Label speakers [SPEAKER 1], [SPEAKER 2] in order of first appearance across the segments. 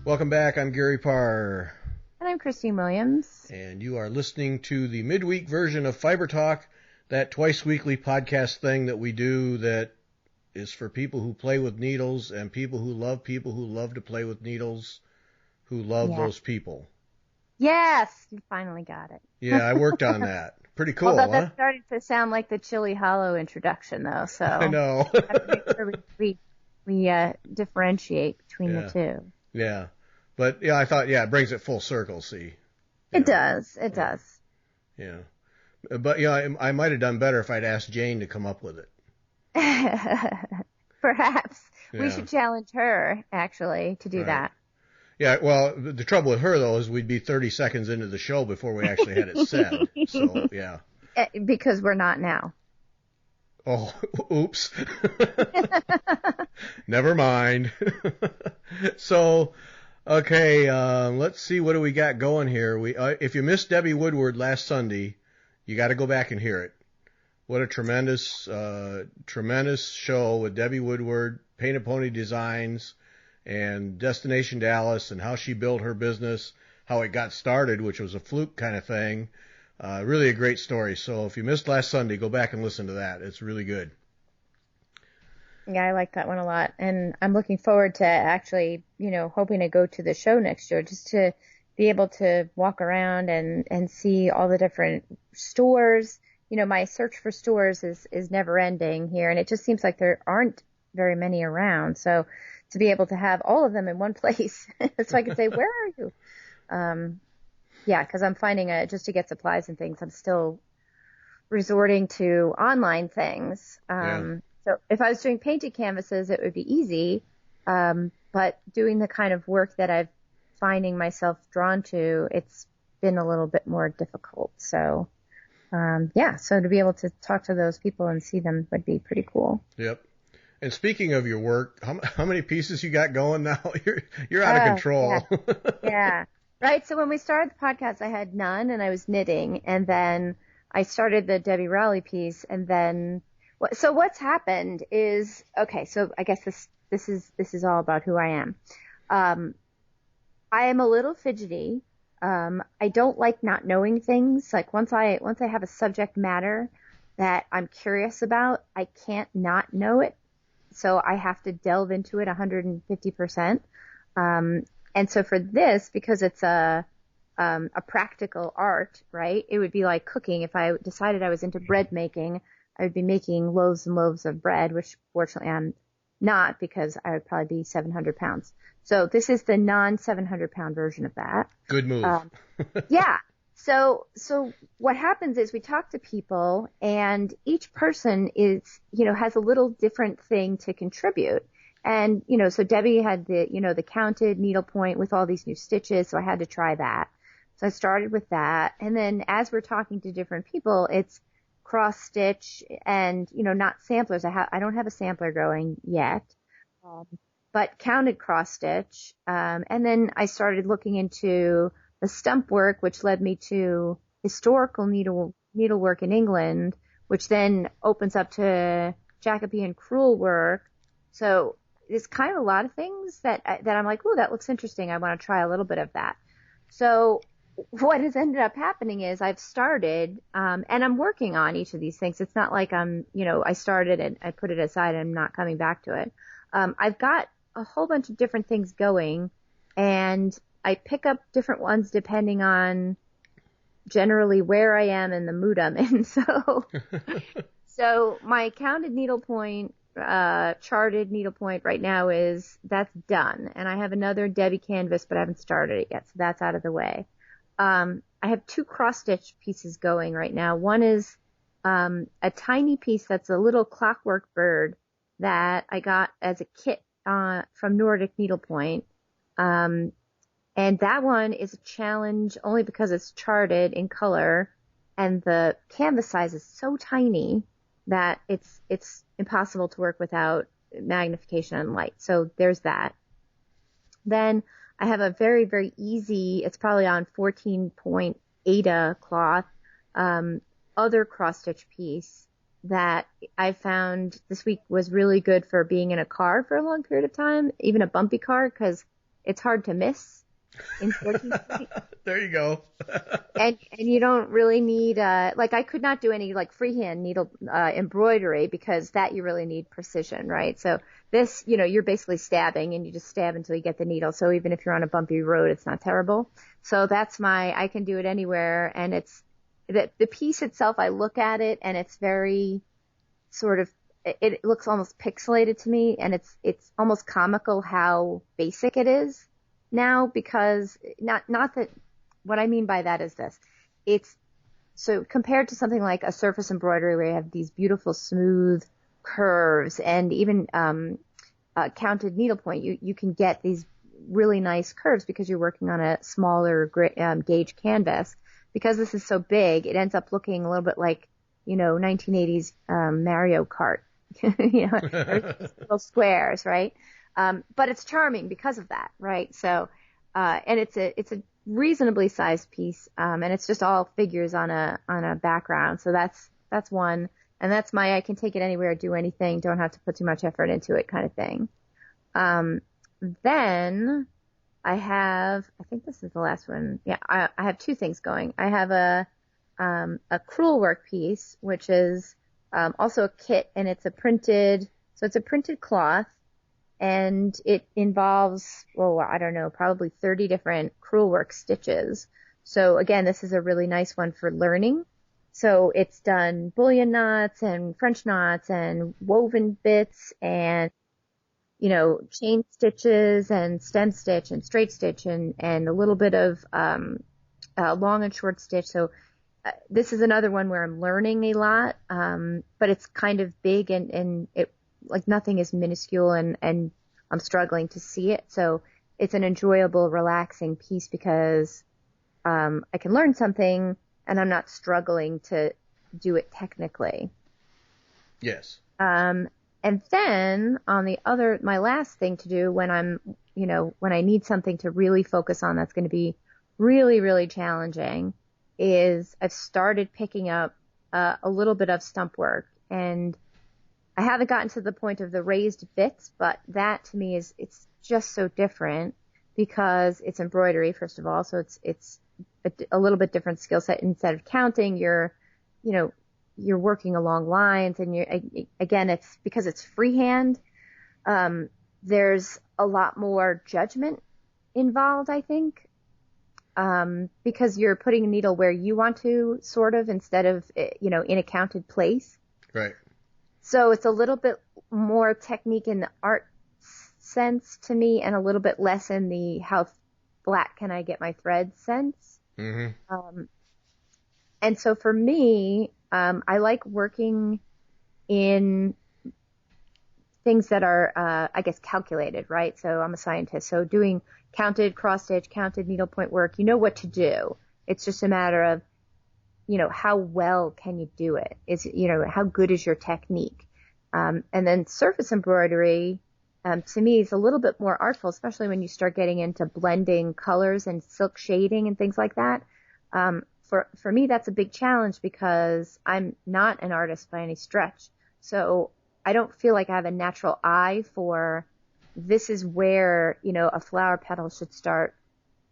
[SPEAKER 1] Welcome back. I'm Gary Parr.
[SPEAKER 2] And I'm Christine Williams.
[SPEAKER 1] And you are listening to the midweek version of Fiber Talk, that twice-weekly podcast thing that we do that is for people who play with needles and people who love to play with needles, who love those people.
[SPEAKER 2] Yes, you finally got it.
[SPEAKER 1] Yeah, I worked on that. Pretty cool,
[SPEAKER 2] Although
[SPEAKER 1] huh?
[SPEAKER 2] that started to sound like the Chili Hollow introduction, though, so
[SPEAKER 1] I know.
[SPEAKER 2] I have to make sure we differentiate between the two.
[SPEAKER 1] Yeah. But, yeah, I thought, it brings it full circle, see.
[SPEAKER 2] It does. It does.
[SPEAKER 1] Yeah. But, I might have done better if I'd asked Jane to come up with it.
[SPEAKER 2] Perhaps. Yeah. We should challenge her, actually, to do that.
[SPEAKER 1] Yeah, well, the trouble with her, though, is we'd be 30 seconds into the show before we actually had it said. So, yeah.
[SPEAKER 2] Because we're not now.
[SPEAKER 1] Oh, oops. Never mind. So, okay, let's see, what do we got going here? If you missed Debbie Woodward last Sunday, you got to go back and hear it. What a tremendous show with Debbie Woodward, Painted Pony Designs, and Destination Dallas, and how she built her business, how it got started, which was a fluke kind of thing. Really a great story. So if you missed last Sunday, go back and listen to that. It's really good.
[SPEAKER 2] Yeah, I like that one a lot. And I'm looking forward to actually, hoping to go to the show next year just to be able to walk around and see all the different stores. My search for stores is never ending here, and it just seems like there aren't very many around. So to be able to have all of them in one place so I can say, where are you? Because I'm finding just to get supplies and things, I'm still resorting to online things. So if I was doing painted canvases, it would be easy. But doing the kind of work that I'm finding myself drawn to, it's been a little bit more difficult. So, so to be able to talk to those people and see them would be pretty cool.
[SPEAKER 1] Yep. And speaking of your work, how many pieces you got going now? You're out of control.
[SPEAKER 2] Yeah. Right. So when we started the podcast, I had none, and I was knitting, and then I started the Debbie Rowley piece, and then so what's happened is, okay, so I guess this is all about who I am. I am a little fidgety. I don't like not knowing things. Like once I have a subject matter that I'm curious about, I can't not know it. So I have to delve into it 150%. And so for this, because it's a practical art, right? It would be like cooking. If I decided I was into bread making, I would be making loaves and loaves of bread, which fortunately I'm not, because I would probably be 700 pounds. So this is the non-700 pound version of that.
[SPEAKER 1] Good move.
[SPEAKER 2] Yeah. So what happens is we talk to people, and each person is, has a little different thing to contribute. And, so Debbie had the counted needlepoint with all these new stitches. So I had to try that. So I started with that. And then as we're talking to different people, it's cross stitch and, not samplers. I don't have a sampler going yet, but counted cross stitch. And then I started looking into the stump work, which led me to historical needlework in England, which then opens up to Jacobean crewel work. So there's kind of a lot of things that I'm like, oh, that looks interesting. I want to try a little bit of that. So what has ended up happening is I've started, and I'm working on each of these things. It's not like I started and I put it aside and I'm not coming back to it. I've got a whole bunch of different things going, and I pick up different ones depending on generally where I am and the mood I'm in. So my counted needlepoint, charted needlepoint right now that's done. And I have another Debbie canvas, but I haven't started it yet. So that's out of the way. I have 2 cross stitch pieces going right now. One is, a tiny piece that's a little clockwork bird that I got as a kit, from Nordic Needlepoint. And that one is a challenge only because it's charted in color, and the canvas size is so tiny that it's impossible to work without magnification and light. So there's that. Then I have a very, very easy, it's probably on 14-point Ada cloth, other cross stitch piece that I found this week was really good for being in a car for a long period of time, even a bumpy car, because it's hard to miss in 14 feet.
[SPEAKER 1] There you go.
[SPEAKER 2] And you don't really need, like I could not do any like freehand needle, embroidery because that you really need precision, right? So this, you're basically stabbing and you just stab until you get the needle. So even if you're on a bumpy road, it's not terrible. So I can do it anywhere. And it's the piece itself, I look at it and it's very sort of, it looks almost pixelated to me, and it's almost comical how basic it is now, because not that, what I mean by that is this. It's so compared to something like a surface embroidery where you have these beautiful smooth curves and even counted needlepoint, you can get these really nice curves because you're working on a smaller gauge canvas. Because this is so big, it ends up looking a little bit like 1980s Mario Kart. Little squares, right? But it's charming because of that, right? So, and it's a reasonably sized piece, and it's just all figures on a background. So that's one, and that's I can take it anywhere, do anything, don't have to put too much effort into it, kind of thing. Then I think this is the last one. Yeah, I have two things going. I have a crewel work piece, which is also a kit, and it's a printed cloth, and it involves, I don't know, probably 30 different crewel work stitches. So again, this is a really nice one for learning. So it's done bullion knots and French knots and woven bits and, chain stitches and stem stitch and straight stitch and a little bit of long and short stitch. So this is another one where I'm learning a lot, but it's kind of big and it, like, nothing is minuscule and I'm struggling to see it. So it's an enjoyable, relaxing piece because I can learn something and I'm not struggling to do it technically.
[SPEAKER 1] Yes.
[SPEAKER 2] And then my last thing to do when when I need something to really focus on that's going to be really, really challenging is I've started picking up a little bit of stump work, and I haven't gotten to the point of the raised bits, but that to me it's just so different because it's embroidery, first of all. So it's a little bit different skill set. Instead of counting, you're working along lines, and it's because it's freehand. There's a lot more judgment involved, I think. Because you're putting a needle where you want to, sort of, instead of, in a counted place.
[SPEAKER 1] Right.
[SPEAKER 2] So it's a little bit more technique in the art sense to me, and a little bit less in the how flat can I get my thread sense. Mm-hmm. And so for me, I like working in things that are, I guess, calculated, right? So I'm a scientist. So doing counted cross stitch, counted needlepoint work, you know what to do. It's just a matter of, how well can you do it? How good is your technique? And then surface embroidery, to me, is a little bit more artful, especially when you start getting into blending colors and silk shading and things like that. For me, that's a big challenge because I'm not an artist by any stretch. So I don't feel like I have a natural eye for this is where, a flower petal should start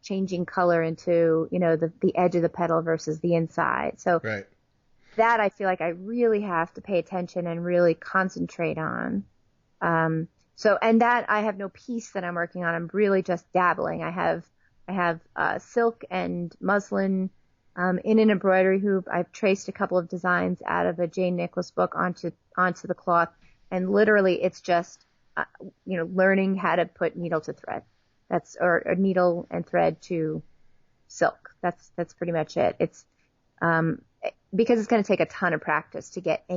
[SPEAKER 2] changing color into, the edge of the petal versus the inside. So
[SPEAKER 1] right.
[SPEAKER 2] That I feel like I really have to pay attention and really concentrate on. And that I have no piece that I'm working on. I'm really just dabbling. I have silk and muslin in an embroidery hoop. I've traced a couple of designs out of a Jane Nicholas book onto the cloth, and literally it's just learning how to put needle to thread. Or a needle and thread to silk. That's pretty much it. It's because it's going to take a ton of practice to get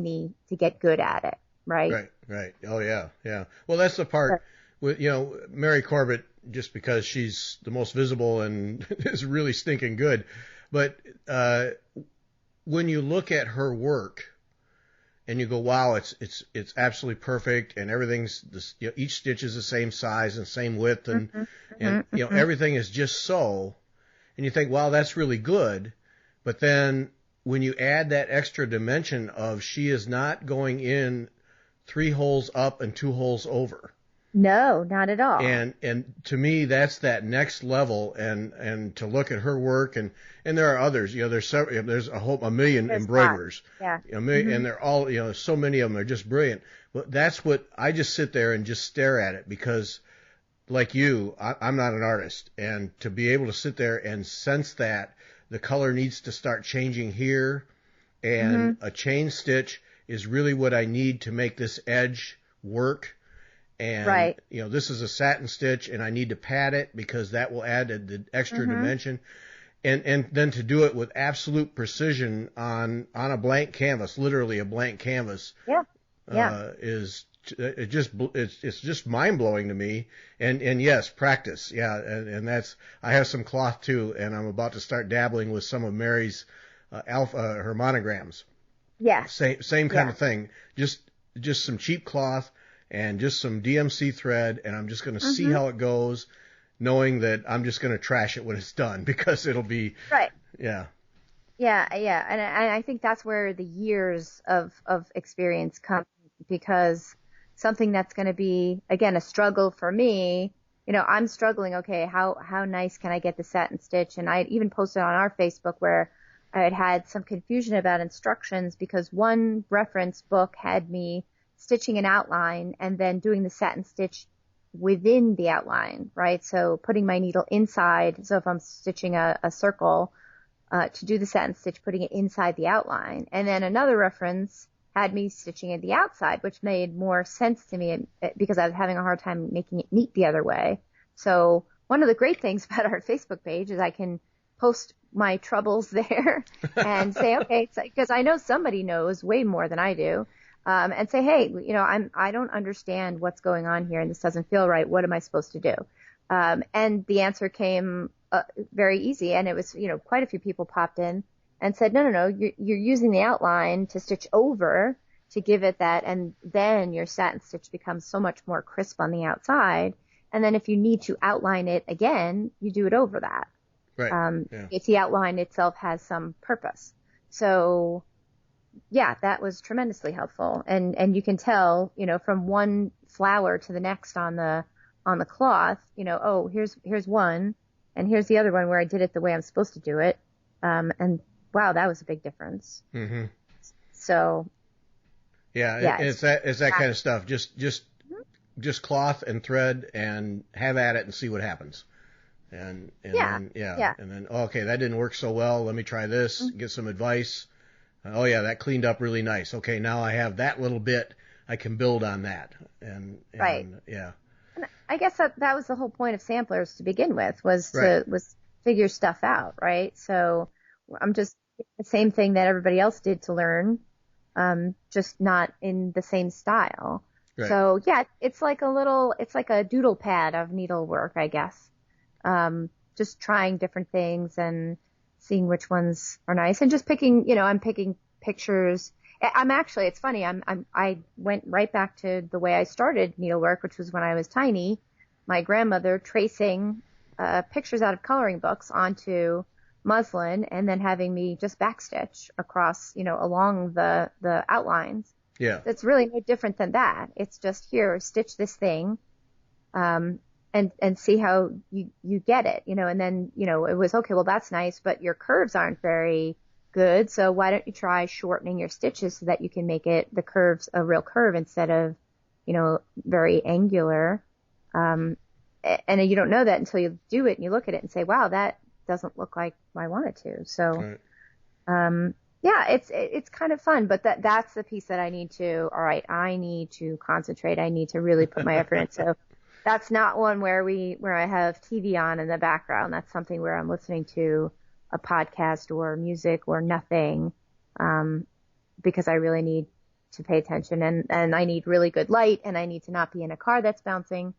[SPEAKER 2] good at it, right?
[SPEAKER 1] Right. Oh yeah. Well, that's the part with Mary Corbett, just because she's the most visible and is really stinking good. But when you look at her work and you go, wow, it's absolutely perfect, and everything's each stitch is the same size and same width, and everything is just so, and you think, wow, that's really good. But then when you add that extra dimension of she is not going in 3 holes up and 2 holes over.
[SPEAKER 2] No, not at all.
[SPEAKER 1] And to me, that's that next level. And to look at her work, and there are others. There's several, there's a million
[SPEAKER 2] There's
[SPEAKER 1] embroiderers.
[SPEAKER 2] Yeah.
[SPEAKER 1] And they're all, so many of them are just brilliant. But that's what I just sit there and just stare at it, because like you, I'm not an artist, and to be able to sit there and sense that the color needs to start changing here, and a chain stitch is really what I need to make this edge work. And, this is a satin stitch, and I need to pad it because that will add the extra dimension. And then to do it with absolute precision on a blank canvas, literally a blank canvas, it's just mind blowing to me. And yes, practice. Yeah. And I have some cloth too, and I'm about to start dabbling with some of Mary's, her monograms.
[SPEAKER 2] Yeah.
[SPEAKER 1] Same kind of thing. Just some cheap cloth and just some DMC thread, and I'm just going to see how it goes, knowing that I'm just going to trash it when it's done, because it'll be
[SPEAKER 2] right.
[SPEAKER 1] Yeah.
[SPEAKER 2] Yeah. And I think that's where the years of experience come, because something that's going to be, again, a struggle for me, I'm struggling. Okay, how nice can I get the satin stitch? And I even posted on our Facebook where I had some confusion about instructions, because one reference book had me stitching an outline and then doing the satin stitch within the outline, right? So putting my needle inside. So if I'm stitching a circle, to do the satin stitch, putting it inside the outline. And then another reference had me stitching it the outside, which made more sense to me because I was having a hard time making it neat the other way. So one of the great things about our Facebook page is I can post my troubles there and say, okay, because I know somebody knows way more than I do. And say, hey, I don't understand what's going on here, and this doesn't feel right. What am I supposed to do? And the answer came very easy, and it was, quite a few people popped in and said, no, you're using the outline to stitch over to give it that, and then your satin stitch becomes so much more crisp on the outside. And then if you need to outline it again, you do it over that.
[SPEAKER 1] Right.
[SPEAKER 2] If the outline itself has some purpose. So yeah, that was tremendously helpful. And you can tell, from one flower to the next on the cloth, oh, here's one, and here's the other one where I did it the way I'm supposed to do it. And wow, that was a big difference. Mm-hmm. So
[SPEAKER 1] yeah, it's that kind of stuff. Just cloth and thread, and have at it and see what happens. And then okay, that didn't work so well. Let me try this. Get some advice. Oh yeah, that cleaned up really nice. Okay, now I have that little bit. I can build on that. And
[SPEAKER 2] right.
[SPEAKER 1] Yeah.
[SPEAKER 2] And I guess that was the whole point of samplers to begin with, was figure stuff out, right? So I'm just the same thing that everybody else did to learn, just not in the same style. Right. So yeah, it's like a doodle pad of needlework, I guess. Just trying different things and seeing which ones are nice, and just picking, I'm picking pictures. It's funny. I went right back to the way I started needlework, which was when I was tiny. My grandmother tracing, pictures out of coloring books onto muslin, and then having me just backstitch across, along the outlines. Yeah. It's really no different than that. It's just, here, stitch this thing, and see how you get it, and then, it was, okay, well, that's nice, but your curves aren't very good. So why don't you try shortening your stitches so that you can make the curves a real curve instead of, very angular. And you don't know that until you do it and you look at it and say, wow, that doesn't look like I want it to. So, right. Yeah, it's kind of fun, but that's the piece that I need to concentrate. I need to really put my effort in. So that's not one where I have TV on in the background. That's something where I'm listening to a podcast or music or nothing, because I really need to pay attention, and I need really good light, and I need to not be in a car that's bouncing.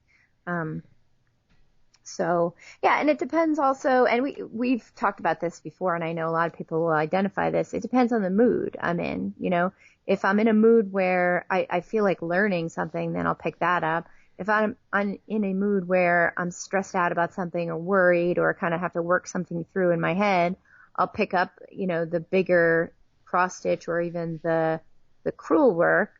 [SPEAKER 2] So yeah, and it depends also, and we've talked about this before, and I know a lot of people will identify this. It depends on the mood I'm in. If I'm in a mood where I feel like learning something, then I'll pick that up. If I'm in a mood where I'm stressed out about something or worried or kind of have to work something through in my head, I'll pick up, the bigger cross stitch or even the crewel work,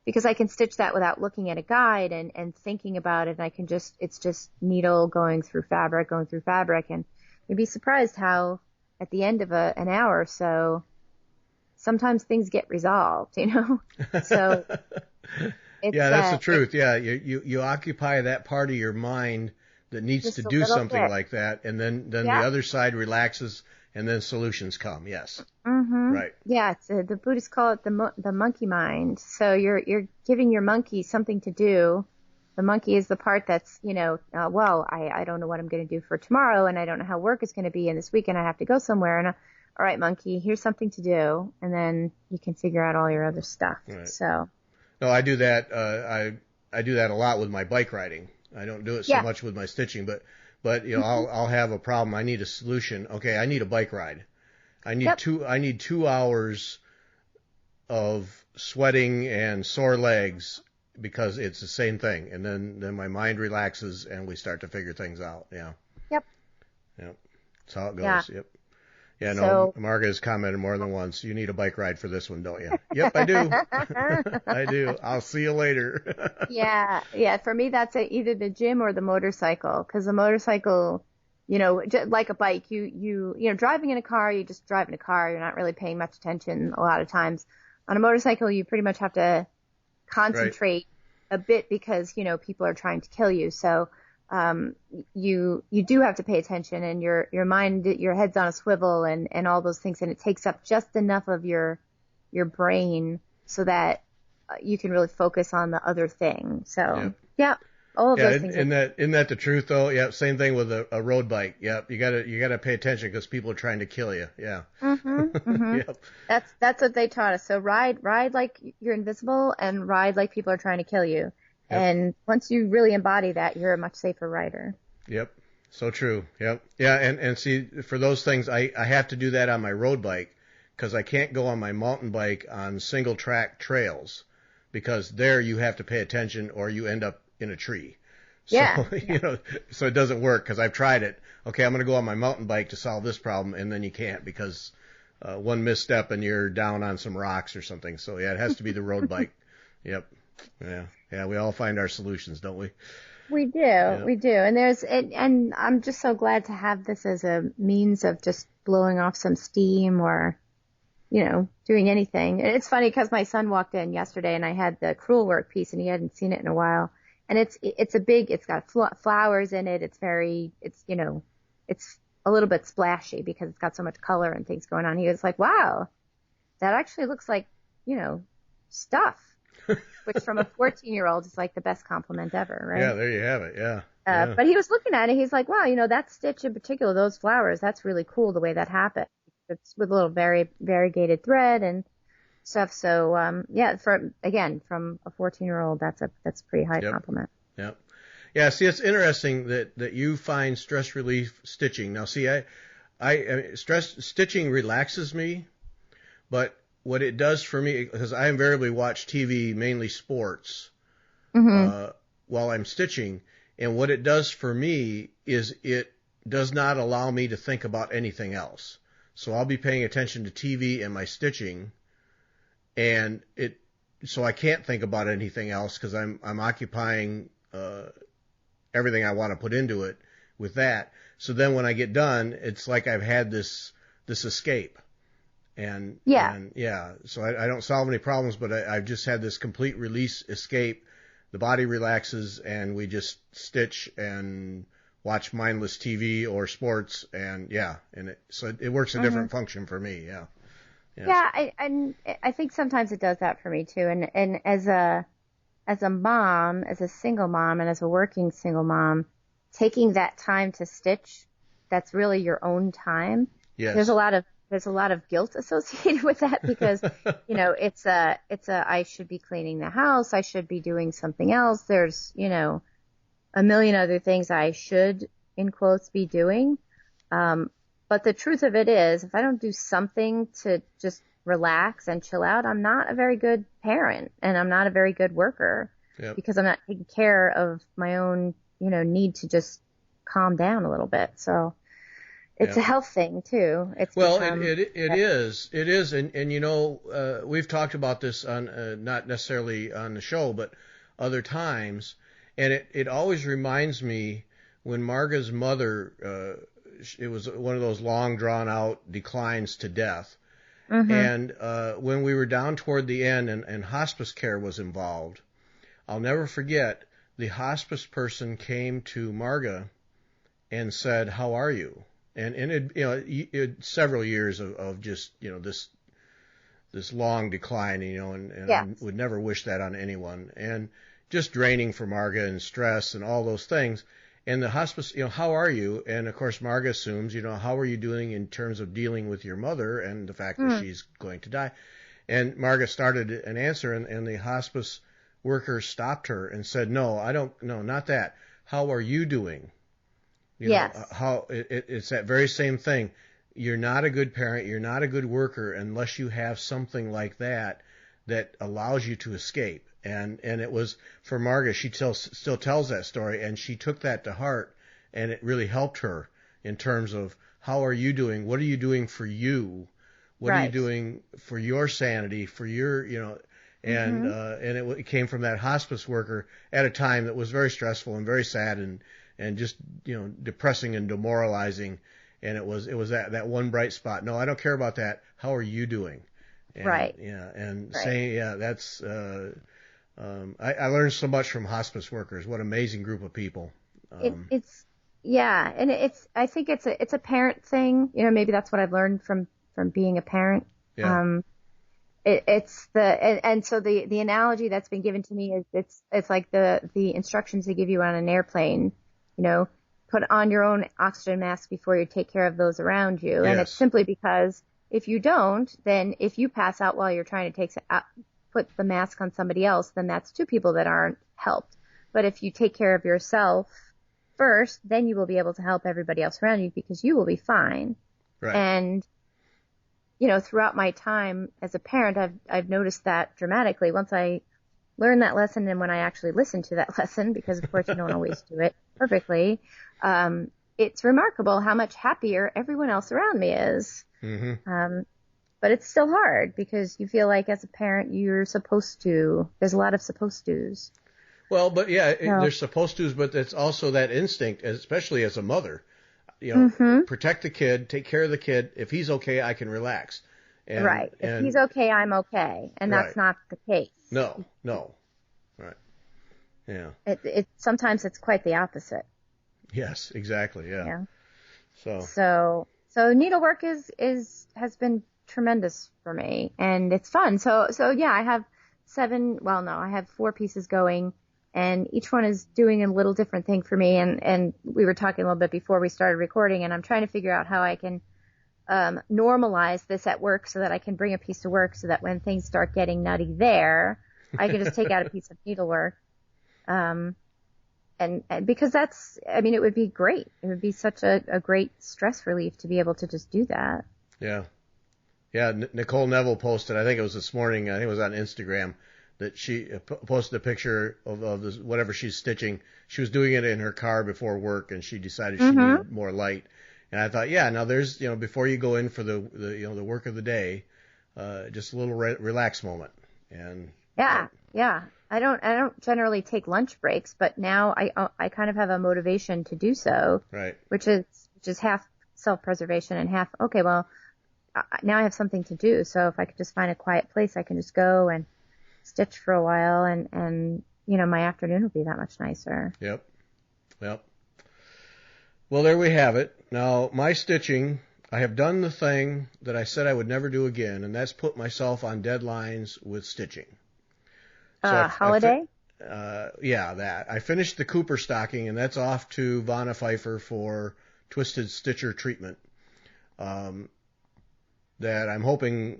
[SPEAKER 2] because I can stitch that without looking at a guide and thinking about it. And it's just needle going through fabric. And you'd be surprised how at the end of an hour or so, sometimes things get resolved, So
[SPEAKER 1] yeah, that's the truth. Yeah. You occupy that part of your mind that needs to do something like that. And then the other side relaxes and then solutions come. Yes.
[SPEAKER 2] Mm-hmm.
[SPEAKER 1] Right.
[SPEAKER 2] Yeah. The Buddhists call it the monkey mind. So you're giving your monkey something to do. The monkey is the part that's, I don't know what I'm going to do for tomorrow, and I don't know how work is going to be, and this weekend I have to go somewhere. And all right, monkey, here's something to do, and then you can figure out all your other stuff.
[SPEAKER 1] Right.
[SPEAKER 2] So.
[SPEAKER 1] No, I do that. I do that a lot with my bike riding. I don't do it so much with my stitching, but I'll have a problem. I need a solution. Okay, I need a bike ride. I need 2 hours of sweating and sore legs because it's the same thing. And then my mind relaxes and we start to figure things out. Yeah.
[SPEAKER 2] Yep.
[SPEAKER 1] That's how it goes.
[SPEAKER 2] Yeah.
[SPEAKER 1] Yep. Yeah, no, Marga has commented more than once. You need a bike ride for this one, don't you? Yep, I do. I do. I'll see you later.
[SPEAKER 2] Yeah. For me, that's either the gym or the motorcycle. Because the motorcycle, like a bike, you driving in a car, you just drive in a car. You're not really paying much attention a lot of times. On a motorcycle, you pretty much have to concentrate a bit because, people are trying to kill you. So, you do have to pay attention, and your mind, your head's on a swivel and all those things. And it takes up just enough of your brain so that you can really focus on the other thing. So all of those things.
[SPEAKER 1] Isn't that the truth though? Yeah. Same thing with a road bike. Yep. You gotta pay attention because people are trying to kill you. Yeah.
[SPEAKER 2] Mm-hmm. Yep. That's what they taught us. So ride like you're invisible and ride like people are trying to kill you. Yep. And once you really embody that, you're a much safer rider.
[SPEAKER 1] Yep. So true. Yep. Yeah. And see, for those things, I have to do that on my road bike because I can't go on my mountain bike on single track trails because there you have to pay attention or you end up in a tree. So, so it doesn't work because I've tried it. Okay, I'm going to go on my mountain bike to solve this problem. And then you can't because one misstep and you're down on some rocks or something. So yeah, it has to be the road bike. Yep. Yeah, we all find our solutions, don't we?
[SPEAKER 2] We do. And I'm just so glad to have this as a means of just blowing off some steam or, doing anything. And it's funny because my son walked in yesterday and I had the crewel work piece and he hadn't seen it in a while. And it's got flowers in it. It's it's a little bit splashy because it's got so much color and things going on. He was like, wow, that actually looks like, stuff. Which from a 14-year-old is like the best compliment ever, right?
[SPEAKER 1] Yeah, there you have it. Yeah.
[SPEAKER 2] But he was looking at it. He's like, wow, that stitch in particular, those flowers, that's really cool the way that happened. It's with a little very variegated thread and stuff. So, from a 14-year-old, that's a pretty high compliment.
[SPEAKER 1] Yep. Yeah. See, it's interesting that you find stress relief stitching. Now, see, I stress stitching relaxes me, but what it does for me, because I invariably watch TV, mainly sports, while I'm stitching, and what it does for me is it does not allow me to think about anything else. So I'll be paying attention to TV and my stitching, and so I can't think about anything else because I'm occupying everything I want to put into it with that. So then when I get done, it's like I've had this escape. And so I don't solve any problems, but I've just had this complete release escape. The body relaxes and we just stitch and watch mindless TV or sports so it works a different function for me. Yeah.
[SPEAKER 2] Yeah. I think sometimes it does that for me too. And as a mom, as a single mom and as a working single mom, taking that time to stitch, that's really your own time.
[SPEAKER 1] Yes.
[SPEAKER 2] There's a lot of guilt associated with that because, it's I should be cleaning the house. I should be doing something else. There's, a million other things I should, in quotes, be doing. But the truth of it is, if I don't do something to just relax and chill out, I'm not a very good parent and I'm not a very good worker because I'm not taking care of my own, need to just calm down a little bit. So, It's a health thing too. It's
[SPEAKER 1] well,
[SPEAKER 2] become,
[SPEAKER 1] it is, and you know, we've talked about this on not necessarily on the show, but other times, and it always reminds me when Marga's mother, it was one of those long drawn out declines to death, and when we were down toward the end and hospice care was involved, I'll never forget the hospice person came to Marga and said, "How are you?" And it, you know, several years of just, you know, this long decline, you know, and I would never wish that on anyone, and just draining for Marga and stress and all those things. And the hospice, you know, how are you? And of course, Marga assumes, you know, how are you doing in terms of dealing with your mother and the fact that she's going to die? And Marga started an answer, and the hospice worker stopped her and said, "No, not that. How are you doing?" You know, how it's that very same thing. You're not a good parent. You're not a good worker unless you have something like that allows you to escape. And it was for Marga. She still tells that story, and she took that to heart, and it really helped her in terms of how are you doing? What are you doing for you? What are you doing for your sanity? For your, you know, and it came from that hospice worker at a time that was very stressful and very sad and just, you know, depressing and demoralizing. And it was that one bright spot. No, I don't care about that. How are you doing? And, yeah. And saying, yeah, that's, I learned so much from hospice workers. What an amazing group of people.
[SPEAKER 2] And I think it's a parent thing. You know, maybe that's what I've learned from being a parent.
[SPEAKER 1] Yeah.
[SPEAKER 2] So the analogy that's been given to me is it's like the instructions they give you on an airplane. You know, put on your own oxygen mask before you take care of those around you.
[SPEAKER 1] Yes.
[SPEAKER 2] And it's simply because if you don't, then if you pass out while you're trying to put the mask on somebody else, then that's two people that aren't helped. But if you take care of yourself first, then you will be able to help everybody else around you because you will be fine.
[SPEAKER 1] Right.
[SPEAKER 2] And, you know, throughout my time as a parent, I've noticed that dramatically. Once I learned that lesson and when I actually listened to that lesson, because of course you don't always do it perfectly, it's remarkable how much happier everyone else around me is. But it's still hard because you feel like as a parent there's a lot of supposed to's.
[SPEAKER 1] Well, but yeah, there's supposed to's, but it's also that instinct, especially as a mother, you know, protect the kid, take care of the kid. If he's okay, I can relax.
[SPEAKER 2] If he's okay, I'm okay. And that's not the case.
[SPEAKER 1] No. Right. Yeah.
[SPEAKER 2] Sometimes it's quite the opposite.
[SPEAKER 1] Yes, exactly. Yeah.
[SPEAKER 2] So needlework has been tremendous for me, and it's fun. So yeah, I have I have 4 pieces going, and each one is doing a little different thing for me. And we were talking a little bit before we started recording, and I'm trying to figure out how I can normalize this at work so that I can bring a piece to work so that when things start getting nutty there, I can just take out a piece of needlework. And because it would be great. It would be such a great stress relief to be able to just do that.
[SPEAKER 1] Yeah. Yeah. Nicole Neville posted, I think it was this morning, I think it was on Instagram, that she posted a picture of this, whatever she's stitching. She was doing it in her car before work, and she decided she needed more light. And I thought, yeah, now there's, you know, before you go in for the you know, the work of the day, just a little relax moment. And
[SPEAKER 2] yeah. I don't generally take lunch breaks, but now I kind of have a motivation to do so.
[SPEAKER 1] Right.
[SPEAKER 2] Which is half self-preservation and half, okay, well, now I have something to do. So if I could just find a quiet place, I can just go and stitch for a while, and you know, my afternoon will be that much nicer.
[SPEAKER 1] Yep. Well, there we have it. Now, my stitching, I have done the thing that I said I would never do again, and that's put myself on deadlines with stitching. So
[SPEAKER 2] holiday?
[SPEAKER 1] That. I finished the Cooper stocking, and that's off to Vanna Pfeiffer for Twisted Stitcher treatment. That I'm hoping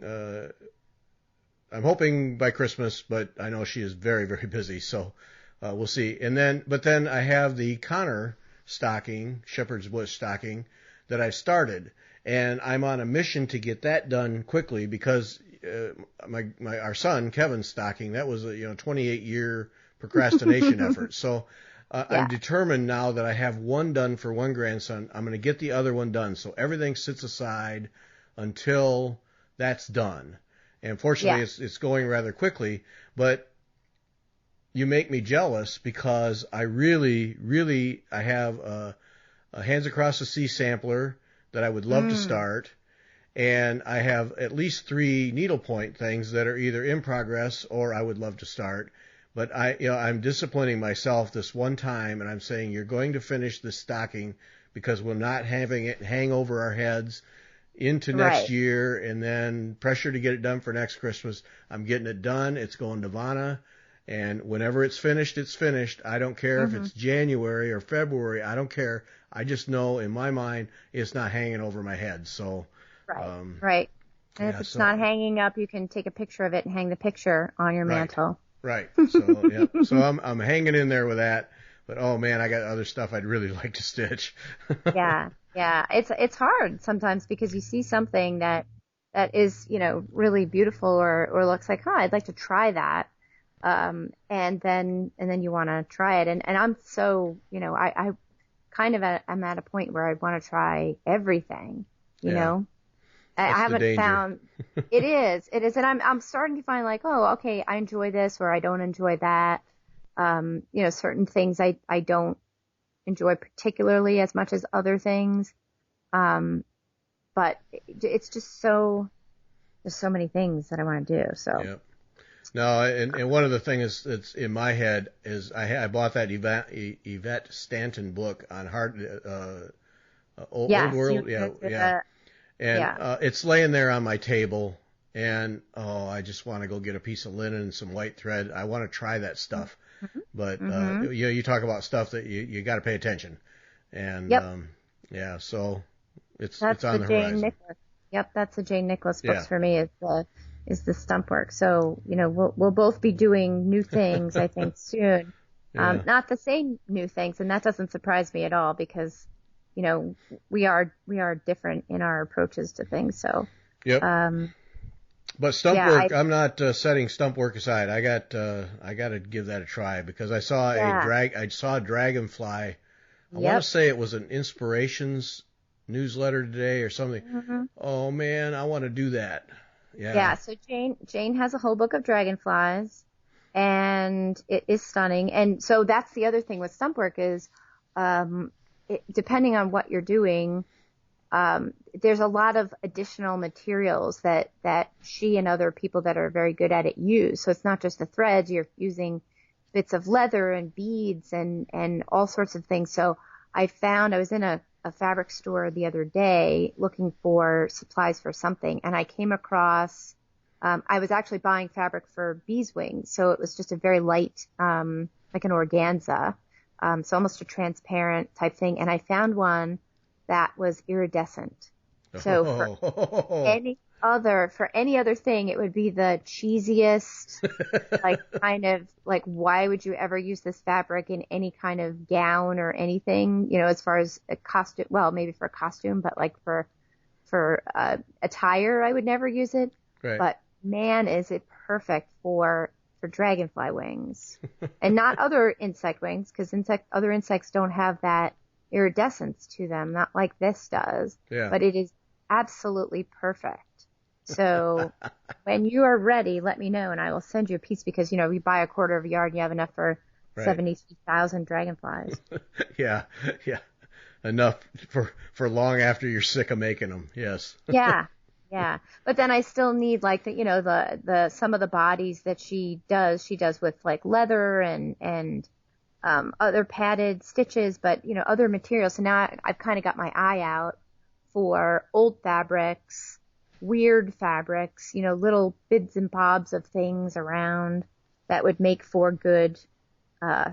[SPEAKER 1] by Christmas, but I know she is very, very busy, so we'll see. But then I have the Connor stocking, Shepherd's Bush stocking, that I've started, and I'm on a mission to get that done quickly because our son Kevin's stocking, that was a 28-year procrastination effort. So I'm determined now that I have one done for one grandson. I'm going to get the other one done. So everything sits aside until that's done. And fortunately, it's going rather quickly. But you make me jealous because I really have a Hands Across the Sea sampler that I would love to start. And I have at least 3 needlepoint things that are either in progress or I would love to start. But I'm disciplining myself this one time, and I'm saying you're going to finish this stocking because we're not having it hang over our heads into next year, and then pressure to get it done for next Christmas. I'm getting it done. It's going to Vanna, and whenever it's finished, it's finished. I don't care if it's January or February. I don't care. I just know in my mind it's not hanging over my head. So
[SPEAKER 2] right. And if it's not hanging up, you can take a picture of it and hang the picture on your mantle.
[SPEAKER 1] Right. So so I'm hanging in there with that. But oh man, I got other stuff I'd really like to stitch.
[SPEAKER 2] Yeah. It's hard sometimes because you see something that is, really beautiful or looks like, I'd like to try that. And then you want to try it. And I'm so, I kind of I'm at a point where I want to try everything, you know. I haven't found it is. And I'm starting to find like, oh, okay, I enjoy this or I don't enjoy that. Certain things I don't enjoy particularly as much as other things. But it's just there's so many things that I want to do. So. Yep.
[SPEAKER 1] No, and one of the things that's in my head is I bought that Yvette Stanton book on Old World. It's laying there on my table, and I just want to go get a piece of linen and some white thread. I want to try that stuff, but you talk about stuff that you got to pay attention, and so it's on the horizon.
[SPEAKER 2] Nicholas. Yep, that's the Jane Nicholas books for me. Is the stump work. So we'll both be doing new things I think soon. Not the same new things, and that doesn't surprise me at all because. We are different in our approaches to things. So,
[SPEAKER 1] but stump work, I'm not setting stump work aside. I got to give that a try because I saw a dragonfly. I want to say it was an Inspirations newsletter today or something. Oh man, I want to do that.
[SPEAKER 2] Yeah. So Jane has a whole book of dragonflies, and it is stunning. And so that's the other thing with stump work is, depending on what you're doing, there's a lot of additional materials that she and other people that are very good at it use. So it's not just the threads, you're using bits of leather and beads and all sorts of things. So I was in a fabric store the other day looking for supplies for something, and I came across, I was actually buying fabric for bees' wings. So it was just a very light, like an organza. So almost a transparent type thing. And I found one that was iridescent. So for any other thing, it would be the cheesiest, like kind of like, why would you ever use this fabric in any kind of gown or anything, as far as a costume, well, maybe for a costume, but like for attire, I would never use it.
[SPEAKER 1] Right.
[SPEAKER 2] But man, is it perfect for dragonfly wings and not other insect wings because other insects don't have that iridescence to them, not like this does. But it is absolutely perfect. So when you are ready, let me know and I will send you a piece because we buy a quarter of a yard and you have enough for 70,000 dragonflies.
[SPEAKER 1] Yeah enough for long after you're sick of making them. Yes.
[SPEAKER 2] Yeah, but then I still need like the some of the bodies that she does with like leather and other padded stitches, but other materials. So now I've kind of got my eye out for old fabrics, weird fabrics, little bits and bobs of things around that would make for good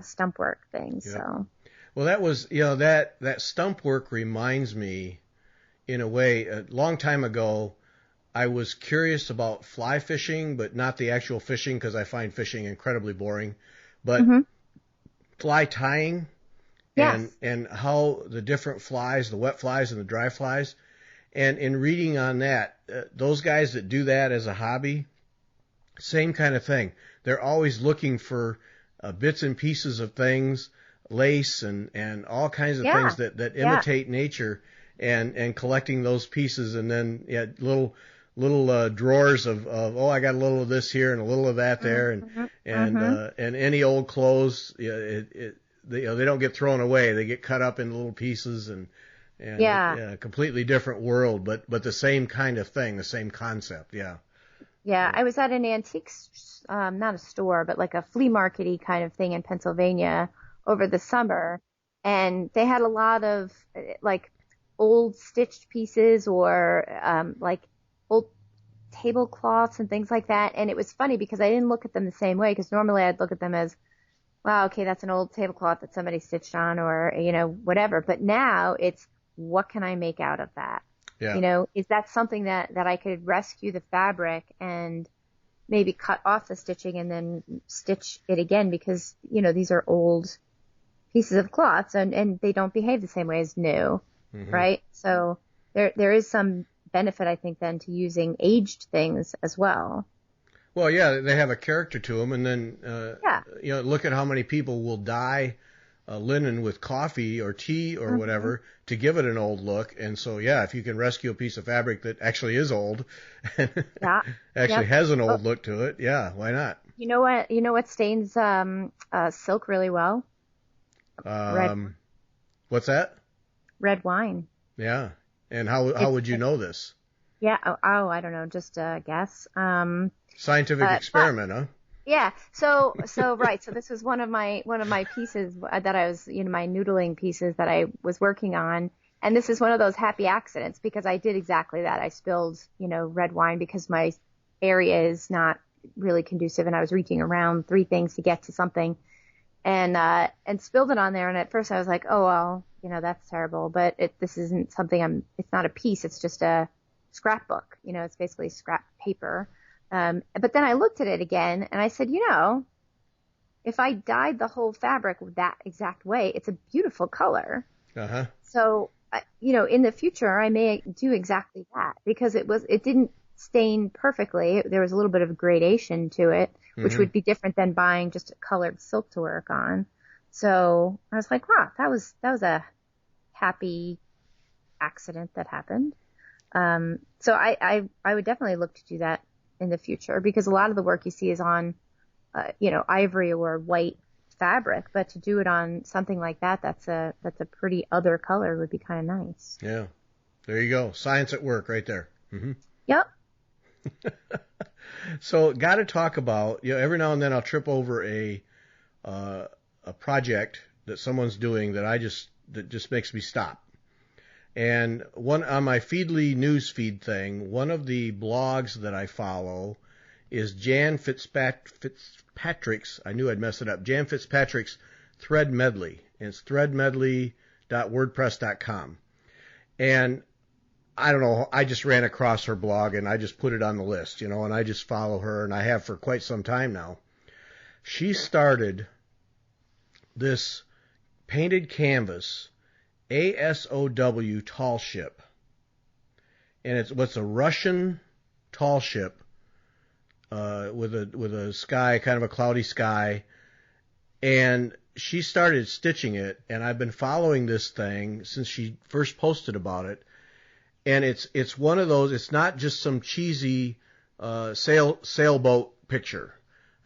[SPEAKER 2] stump work things. Yep. So.
[SPEAKER 1] Well, that was that stump work reminds me, in a way, a long time ago. I was curious about fly fishing, but not the actual fishing because I find fishing incredibly boring. But fly tying and how the different flies, the wet flies and the dry flies. And in reading on that, those guys that do that as a hobby, same kind of thing. They're always looking for bits and pieces of things, lace and all kinds of
[SPEAKER 2] Yeah.
[SPEAKER 1] things that
[SPEAKER 2] Yeah.
[SPEAKER 1] imitate nature, and collecting those pieces, and then little drawers of oh, I got a little of this here and a little of that there,
[SPEAKER 2] Mm-hmm.
[SPEAKER 1] and
[SPEAKER 2] Mm-hmm.
[SPEAKER 1] and any old clothes, they don't get thrown away. They get cut up into little pieces, and
[SPEAKER 2] Yeah.
[SPEAKER 1] a completely different world, but the same kind of thing, the same concept. Yeah.
[SPEAKER 2] Yeah. I was at an antiques, not a store, but like a flea market-y kind of thing in Pennsylvania over the summer. And they had a lot of like old stitched pieces or like old tablecloths and things like that. And it was funny because I didn't look at them the same way, because normally I'd look at them as, wow, okay, that's an old tablecloth that somebody stitched on, or, whatever. But now it's, what can I make out of that?
[SPEAKER 1] Yeah.
[SPEAKER 2] Is that something that I could rescue the fabric and maybe cut off the stitching and then stitch it again, because, these are old pieces of cloths and they don't behave the same way as new,
[SPEAKER 1] Mm-hmm.
[SPEAKER 2] right? So there is some benefit, I think, then to using aged things as well.
[SPEAKER 1] Well, yeah, they have a character to them, and then
[SPEAKER 2] Yeah.
[SPEAKER 1] look at how many people will dye linen with coffee or tea or
[SPEAKER 2] Mm-hmm.
[SPEAKER 1] whatever to give it an old look. And so, yeah, if you can rescue a piece of fabric that actually is old,
[SPEAKER 2] Yeah.
[SPEAKER 1] actually
[SPEAKER 2] Yep.
[SPEAKER 1] has an old look to it, yeah, why not?
[SPEAKER 2] You know what stains silk really well?
[SPEAKER 1] Um, what's that?
[SPEAKER 2] Red wine.
[SPEAKER 1] Yeah, and how would you know this?
[SPEAKER 2] Yeah. Oh, I don't know. Just a guess.
[SPEAKER 1] Scientific experiment, huh?
[SPEAKER 2] Yeah. So right. So this was one of my pieces that I was, my noodling pieces that I was working on. And this is one of those happy accidents, because I did exactly that. I spilled, red wine because my area is not really conducive, and I was reaching around 3 things to get to something, and spilled it on there. And at first I was like, oh, well, that's terrible. But this isn't something it's not a piece. It's just a scrapbook. It's basically scrap paper. But then I looked at it again and I said, if I dyed the whole fabric that exact way, it's a beautiful color.
[SPEAKER 1] Uh-huh.
[SPEAKER 2] So, in the future, I may do exactly that, because it didn't stain perfectly. There was a little bit of gradation to it, which
[SPEAKER 1] Mm-hmm.
[SPEAKER 2] would be different than buying just colored silk to work on. So I was like, wow, that was a happy accident that happened. So I would definitely look to do that in the future, because a lot of the work you see is on, ivory or white fabric, but to do it on something like that's a pretty other color would be kind of nice.
[SPEAKER 1] Yeah, there you go. Science at work right there. Mm-hmm.
[SPEAKER 2] Yep.
[SPEAKER 1] So, got to talk about, every now and then I'll trip over a project that someone's doing that just makes me stop. And one on my Feedly newsfeed thing, one of the blogs that I follow is Jan Fitzpatrick's, I knew I'd mess it up, Jan Fitzpatrick's Thread Medley. And it's threadmedley.wordpress.com. And I don't know, I just ran across her blog and I just put it on the list, and I just follow her, and I have for quite some time now. She started this painted canvas ASOW tall ship, and it's a Russian tall ship with a sky, kind of a cloudy sky, and she started stitching it, and I've been following this thing since she first posted about it, and it's one of those. It's not just some cheesy sailboat picture.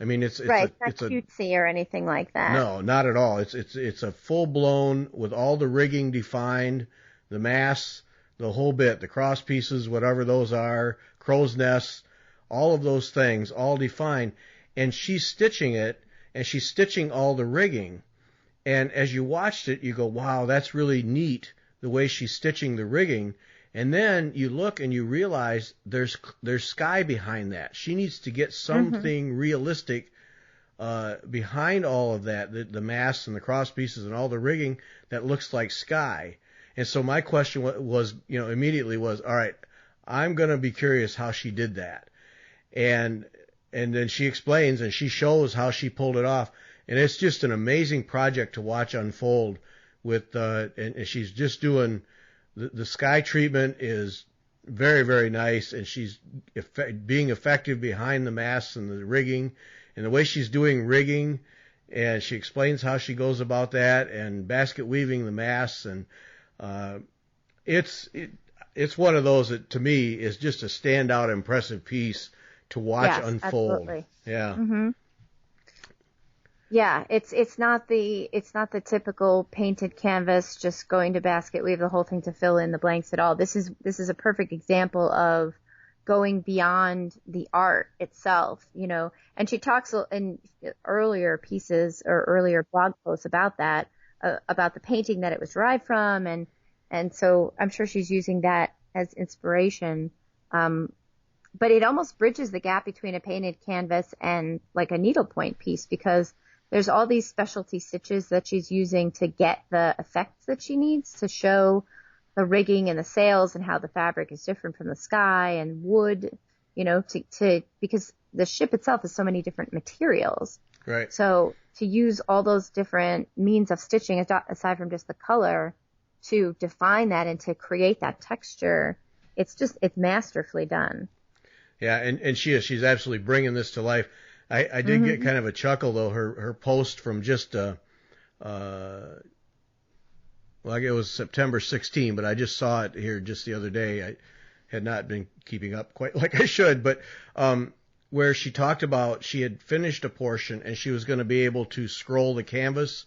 [SPEAKER 1] I mean, it's
[SPEAKER 2] Right.
[SPEAKER 1] it's
[SPEAKER 2] Not
[SPEAKER 1] a
[SPEAKER 2] cutesy or anything like that.
[SPEAKER 1] no, not at all. It's a full blown, with all the rigging defined, the masts, the whole bit, the cross pieces, whatever those are, crow's nests, all of those things, all defined. And she's stitching it, and she's stitching all the rigging. And as you watched it, you go, wow, that's really neat, the way she's stitching the rigging. And then you look and you realize there's sky behind that. She needs to get something realistic behind all of that, the masts and the cross pieces and all the rigging that looks like sky. And so my question was, immediately was, all right, I'm going to be curious how she did that. And then she explains and she shows how she pulled it off. And it's just an amazing project to watch unfold and she's just doing, the sky treatment is very, very nice, and she's being effective behind the masts and the rigging, and the way she's doing rigging and she explains how she goes about that and basket weaving the masks, and it's one of those that to me is just a standout, impressive piece to watch unfold.
[SPEAKER 2] Absolutely.
[SPEAKER 1] Yeah.
[SPEAKER 2] Mm-hmm. Yeah, it's not the typical painted canvas just going to basket weave the whole thing to fill in the blanks at all. This is a perfect example of going beyond the art itself, And she talks in earlier pieces or earlier blog posts about that, about the painting that it was derived from, and so I'm sure she's using that as inspiration. But it almost bridges the gap between a painted canvas and like a needlepoint piece, because there's all these specialty stitches that she's using to get the effects that she needs to show the rigging and the sails and how the fabric is different from the sky and wood, because the ship itself is so many different materials.
[SPEAKER 1] Right.
[SPEAKER 2] So to use all those different means of stitching, aside from just the color, to define that and to create that texture, it's masterfully done.
[SPEAKER 1] Yeah, and she's absolutely bringing this to life. I did get kind of a chuckle though. Her post from just it was September 16, but I just saw it here just the other day. I had not been keeping up quite like I should, but where she talked about she had finished a portion and she was going to be able to scroll the canvas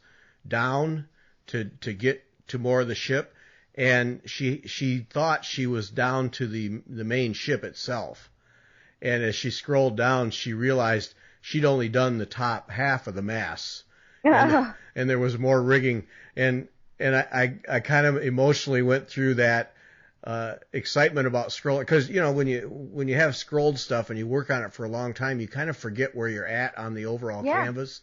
[SPEAKER 1] down to get to more of the ship, and she thought she was down to the main ship itself. And as she scrolled down, she realized she'd only done the top half of the masts, and there was more rigging. And I kind of emotionally went through that excitement about scrolling, because when you have scrolled stuff and you work on it for a long time, you kind of forget where you're at on the overall canvas,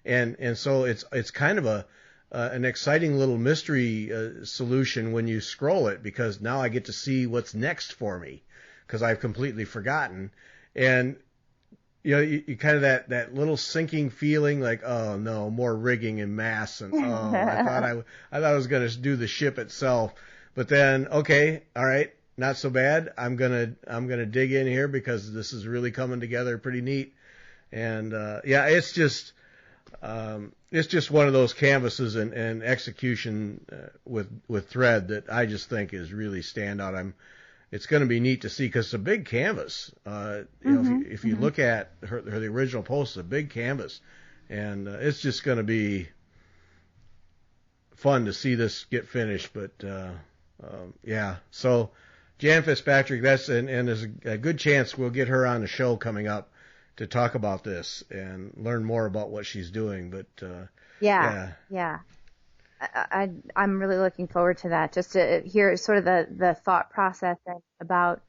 [SPEAKER 1] and so it's kind of an exciting little mystery solution when you scroll it, because now I get to see what's next for me, because I've completely forgotten. And you kind of that little sinking feeling, like, oh no, more rigging and mass, and I thought I was going to do the ship itself, but then okay, all right, not so bad. I'm gonna dig in here, because this is really coming together pretty neat. And it's just one of those canvases and execution with thread that I just think is really standout. It's going to be neat to see, because it's a big canvas. If you look at the original post, it's a big canvas, and it's just going to be fun to see this get finished. But so Jan Fitzpatrick, and there's a good chance we'll get her on the show coming up to talk about this and learn more about what she's doing. But I'm really looking forward to that, just to hear sort of the thought process about,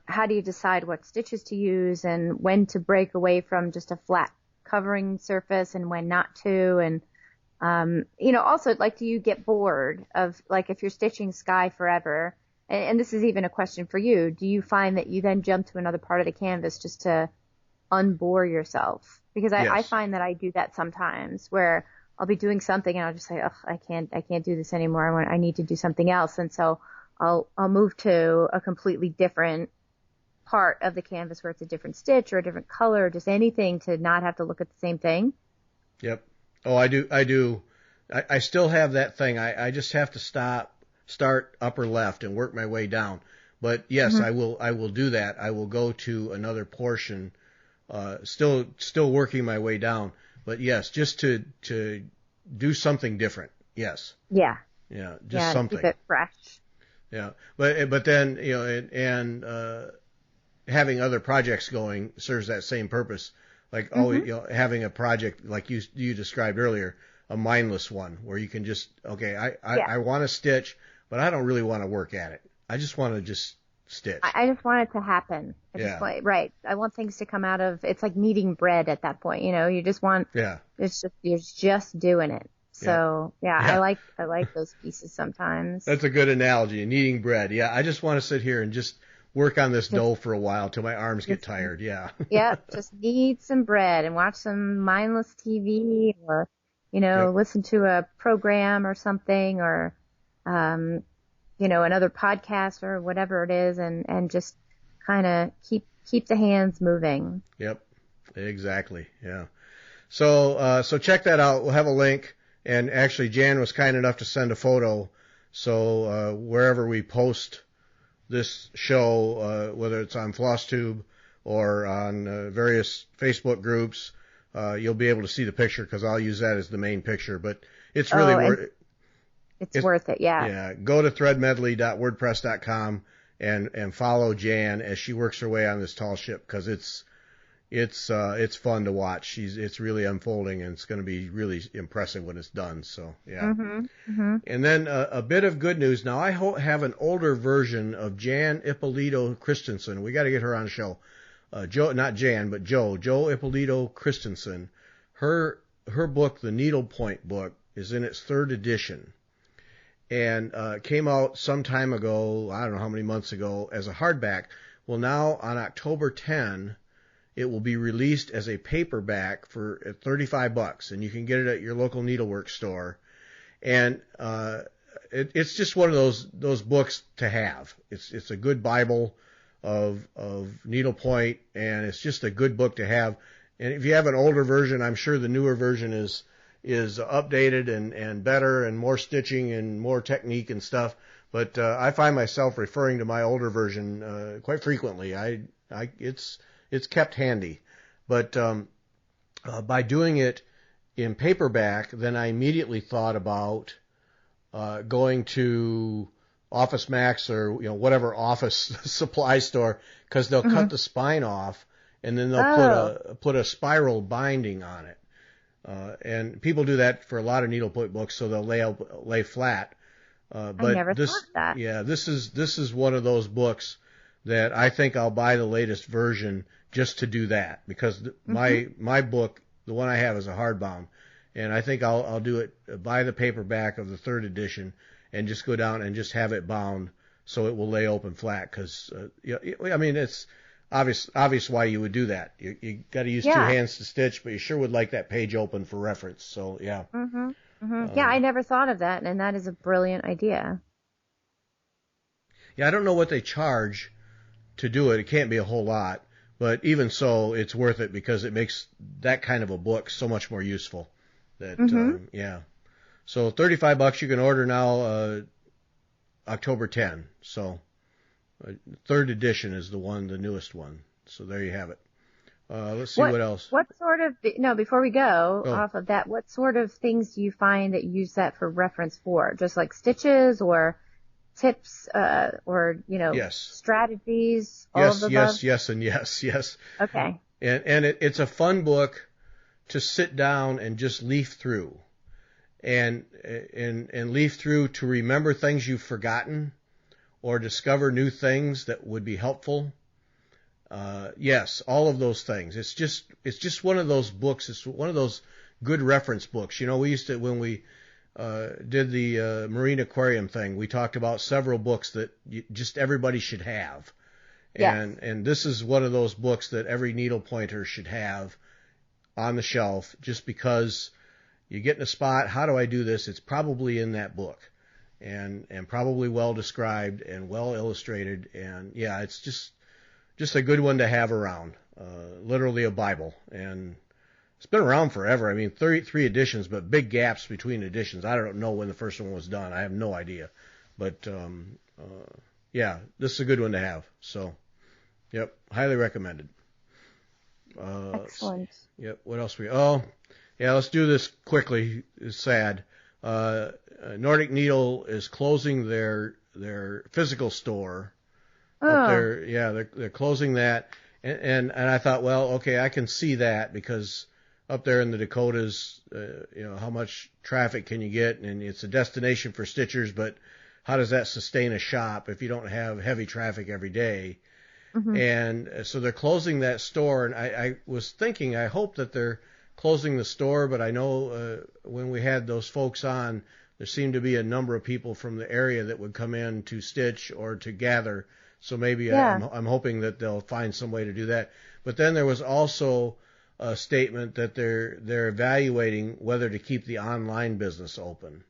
[SPEAKER 1] how do you decide what stitches to use and when to break away from just a flat covering surface and when not to. And, also, like, do you get bored of, like, if you're stitching sky forever, and this is even a question for you, do you find that you then jump to another part of the canvas just to unbore yourself? Because I find that I do that sometimes, where I'll be doing something and I'll just say, I can't do this anymore. I need to do something else. And so I'll move to a completely different part of the canvas where it's a different stitch or a different color, or just anything to not have to look at the same thing. Yep. Oh, I do. I still have that thing. I just have to start upper left and work my way down. But yes, I will do that. I will go to another portion, still working my way down. But yes, just to do something different. Yes.
[SPEAKER 2] Yeah.
[SPEAKER 1] Yeah. Just something.
[SPEAKER 2] Keep it fresh.
[SPEAKER 1] Yeah. But then, and having other projects going serves that same purpose. Like always, having a project like you described earlier, a mindless one where you can just, I want to stitch, but I don't really want to work at it. I just want to just stitch.
[SPEAKER 2] I just want it to happen. Right. I want things to come out of, it's like kneading bread at that point, you just want, you're just doing it. So I like those pieces sometimes.
[SPEAKER 1] That's a good analogy, kneading bread. Yeah. I just want to sit here and just work on this dough for a while till my arms get tired. Yeah.
[SPEAKER 2] Just knead some bread and watch some mindless TV, or, listen to a program or something, or, another podcast or whatever it is, and just kind of keep the hands moving.
[SPEAKER 1] Yep, exactly. Yeah. So check that out. We'll have a link. And actually, Jan was kind enough to send a photo. So wherever we post this show, whether it's on Flosstube or on various Facebook groups, you'll be able to see the picture because I'll use that as the main picture. But it's really worth it.
[SPEAKER 2] It's worth it, yeah.
[SPEAKER 1] Yeah. Go to threadmedley.wordpress.com and follow Jan as she works her way on this tall ship because it's fun to watch. It's really unfolding and it's going to be really impressive when it's done. So yeah.
[SPEAKER 2] Mm-hmm. Mm-hmm.
[SPEAKER 1] And then a bit of good news. Now I have an older version of Jan Ippolito Christensen. We got to get her on the show. Not Jan, but Joe Ippolito Christensen. Her book, the Needlepoint book, is in its 3rd edition. And came out some time ago, I don't know how many months ago, as a hardback. Well, now on October 10, it will be released as a paperback for $35, and you can get it at your local needlework store. And it's just one of those books to have. It's a good Bible of needlepoint, and it's just a good book to have. And if you have an older version, I'm sure the newer version is updated and better and more stitching and more technique and stuff. But I find myself referring to my older version quite frequently. It's kept handy. But by doing it in paperback, then I immediately thought about going to Office Max or whatever office supply store because they'll cut the spine off and then they'll put a spiral binding on it. And people do that for a lot of needlepoint books, so they'll lay flat. But
[SPEAKER 2] I never thought of that.
[SPEAKER 1] Yeah, this is one of those books that I think I'll buy the latest version just to do that because my book, the one I have, is a hardbound, and I think I'll do it, buy the paperback of the 3rd edition, and just go down and just have it bound so it will lay open flat. Because I mean, it's obvious why you would do that. You got to use 2 hands to stitch, but you sure would like that page open for reference. So yeah.
[SPEAKER 2] Mm-hmm. Mm-hmm. I never thought of that, and that is a brilliant idea.
[SPEAKER 1] Yeah, I don't know what they charge to do it. It can't be a whole lot, but even so, it's worth it because it makes that kind of a book so much more useful. That yeah. So $35 you can order now, October 10. So 3rd edition is the newest one. So there you have it. Let's see what else.
[SPEAKER 2] What sort of, before we go off of that, what sort of things do you find that you use that for reference for? Just like stitches or tips, or, strategies?
[SPEAKER 1] Yes, and yes.
[SPEAKER 2] Okay.
[SPEAKER 1] And it's a fun book to sit down and just leaf through. And leaf through to remember things you've forgotten or discover new things that would be helpful. Yes, all of those things. It's just one of those books. It's one of those good reference books. We used to, when we did the marine aquarium thing, we talked about several books that just everybody should have. And this is one of those books that every needlepointer should have on the shelf just because you get in a spot, how do I do this? It's probably in that book and probably well described and well illustrated. And yeah, it's just a good one to have around, literally a Bible. And it's been around forever. I mean, 33 editions, but big gaps between editions. I don't know when the first one was done. I have no idea. But, yeah, this is a good one to have. So, yep, highly recommended.
[SPEAKER 2] Excellent.
[SPEAKER 1] Yep, what else yeah, let's do this quickly. It's sad. Nordic Needle is closing their physical store. Up there, yeah, they're closing that, and I thought, well, okay, I can see that because up there in the Dakotas, how much traffic can you get, and it's a destination for stitchers, but how does that sustain a shop if you don't have heavy traffic every day? Mm-hmm. And so they're closing that store, and I was thinking, I hope that they're closing the store, but I know when we had those folks on, there seemed to be a number of people from the area that would come in to stitch or to gather. So maybe I'm hoping that they'll find some way to do that. But then there was also a statement that they're evaluating whether to keep the online business open.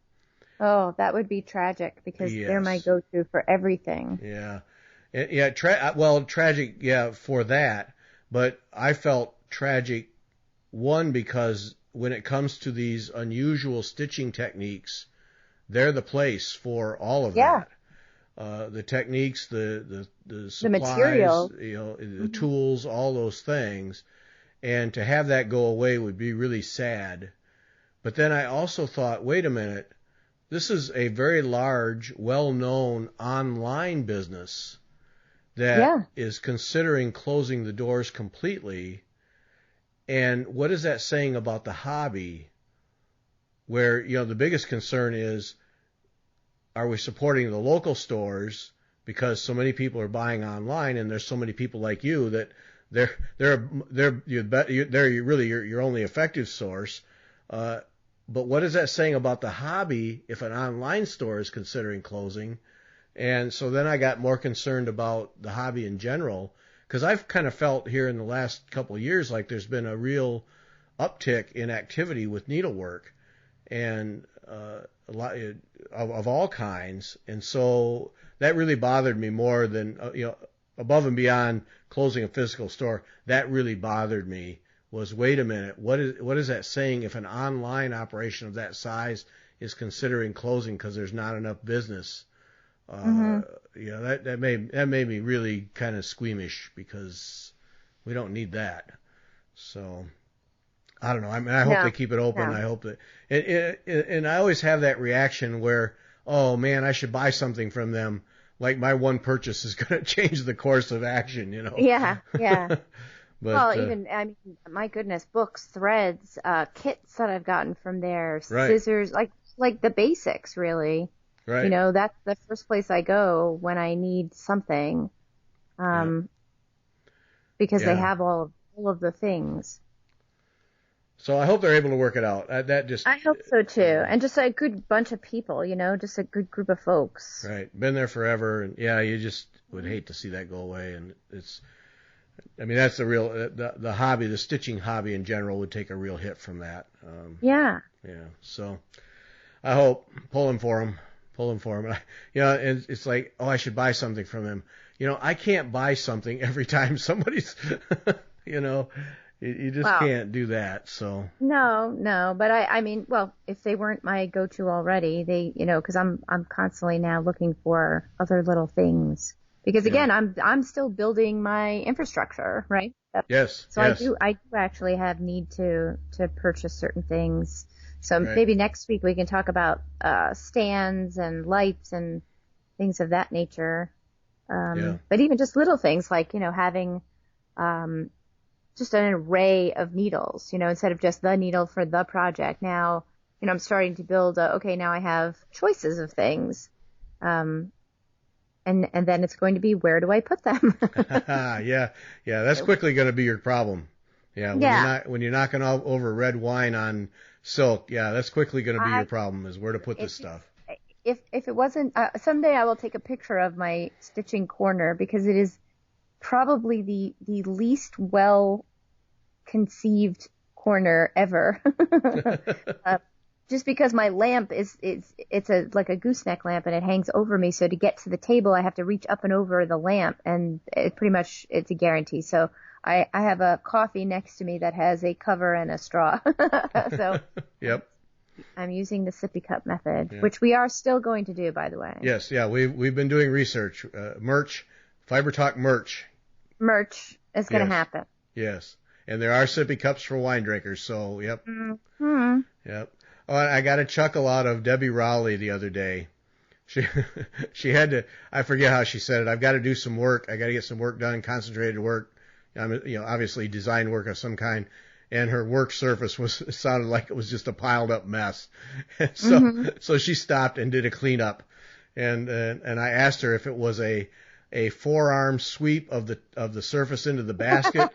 [SPEAKER 2] Oh, that would be tragic because they're my go-to for everything.
[SPEAKER 1] Yeah. Tragic, for that. But I felt tragic One, because when it comes to these unusual stitching techniques, they're the place for all of that. The techniques, the supplies,
[SPEAKER 2] the material,
[SPEAKER 1] the tools, all those things. And to have that go away would be really sad. But then I also thought, wait a minute, this is a very large, well-known online business that is considering closing the doors completely. And what is that saying about the hobby? Where, the biggest concern is, are we supporting the local stores because so many people are buying online, and there's so many people like you that they're really your only effective source. But what is that saying about the hobby if an online store is considering closing? And so then I got more concerned about the hobby in general, because I've kind of felt here in the last couple of years like there's been a real uptick in activity with needlework, and a lot of all kinds. And so that really bothered me more than, above and beyond closing a physical store. That really bothered me. Was, wait a minute, what is that saying if an online operation of that size is considering closing because there's not enough business? That made me really kind of squeamish, because we don't need that. So I don't know. I mean, I hope they keep it open. I hope that, and I always have that reaction where, oh man, I should buy something from them. Like my one purchase is going to change the course of action,
[SPEAKER 2] Yeah.
[SPEAKER 1] But,
[SPEAKER 2] my goodness, books, threads, kits that I've gotten from there,
[SPEAKER 1] right.
[SPEAKER 2] scissors, like the basics, really.
[SPEAKER 1] Right.
[SPEAKER 2] That's the first place I go when I need something, because they have all of the things.
[SPEAKER 1] So I hope they're able to work it out. I
[SPEAKER 2] hope so too, and just a good bunch of people, just a good group of folks.
[SPEAKER 1] Right, been there forever, and you just would hate to see that go away. And that's the real the hobby, the stitching hobby in general would take a real hit from that. So I hope pulling for them. And it's like, oh, I should buy something from him. I can't buy something every time somebody's, you just can't do that. So
[SPEAKER 2] no, but I mean, if they weren't my go-to already, they, because I'm constantly now looking for other little things, because again, I'm still building my infrastructure, right?
[SPEAKER 1] Yes.
[SPEAKER 2] So yes. I do actually have need to purchase certain things. So maybe next week we can talk about stands and lights and things of that nature. But even just little things like, having just an array of needles, instead of just the needle for the project. Now, I'm starting to build now I have choices of things. And then it's going to be, where do I put them?
[SPEAKER 1] Yeah. That's quickly going to be your problem. When you're knocking over red wine on silk, that's quickly going to be your problem, is where to put this stuff.
[SPEAKER 2] If it wasn't, someday I will take a picture of my stitching corner, because it is probably the least well conceived corner ever. Just because my lamp it's like a gooseneck lamp, and it hangs over me. So to get to the table, I have to reach up and over the lamp, and it's a guarantee. So I have a coffee next to me that has a cover and a straw. So
[SPEAKER 1] yep.
[SPEAKER 2] I'm using the sippy cup method, which we are still going to do, by the way.
[SPEAKER 1] Yes, we've been doing research, merch, Fiber Talk merch.
[SPEAKER 2] Merch is going to happen.
[SPEAKER 1] Yes, and there are sippy cups for wine drinkers. So yep.
[SPEAKER 2] Mm-hmm.
[SPEAKER 1] Yep. Oh, I got a chuckle out of Debbie Rowley the other day. She had to, I forget how she said it. I've got to do some work. I got to get some work done, concentrated work. Obviously design work of some kind. And her work surface sounded like it was just a piled up mess. So she stopped and did a cleanup. And I asked her if it was a forearm sweep of the surface into the basket,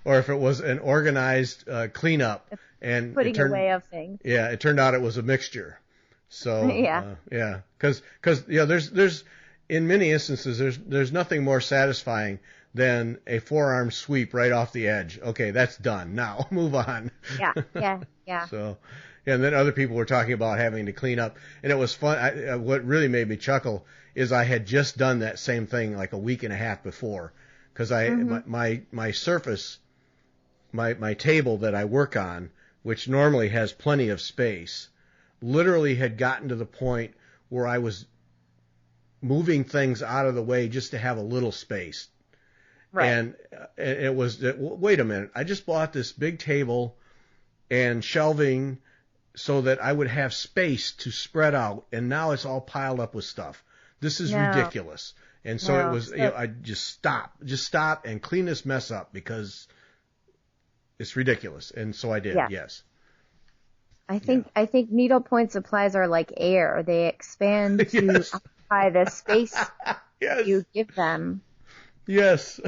[SPEAKER 1] or if it was an organized cleanup and
[SPEAKER 2] putting away of things.
[SPEAKER 1] Yeah, it turned out it was a mixture. So because there's in many instances there's nothing more satisfying than a forearm sweep right off the edge. Okay, that's done. Now move on.
[SPEAKER 2] Yeah.
[SPEAKER 1] So, and then other people were talking about having to clean up, and it was fun. What really made me chuckle is I had just done that same thing like a week and a half before, because my surface my table that I work on, which normally has plenty of space, literally had gotten to the point where I was moving things out of the way just to have a little space.
[SPEAKER 2] Right.
[SPEAKER 1] And it was, wait a minute, I just bought this big table and shelving so that I would have space to spread out, and now it's all piled up with stuff. This is ridiculous. And so it was, I just stop and clean this mess up because it's ridiculous. And so I did, yes.
[SPEAKER 2] I think needlepoint supplies are like air. They expand to occupy the space you give them.
[SPEAKER 1] Yes.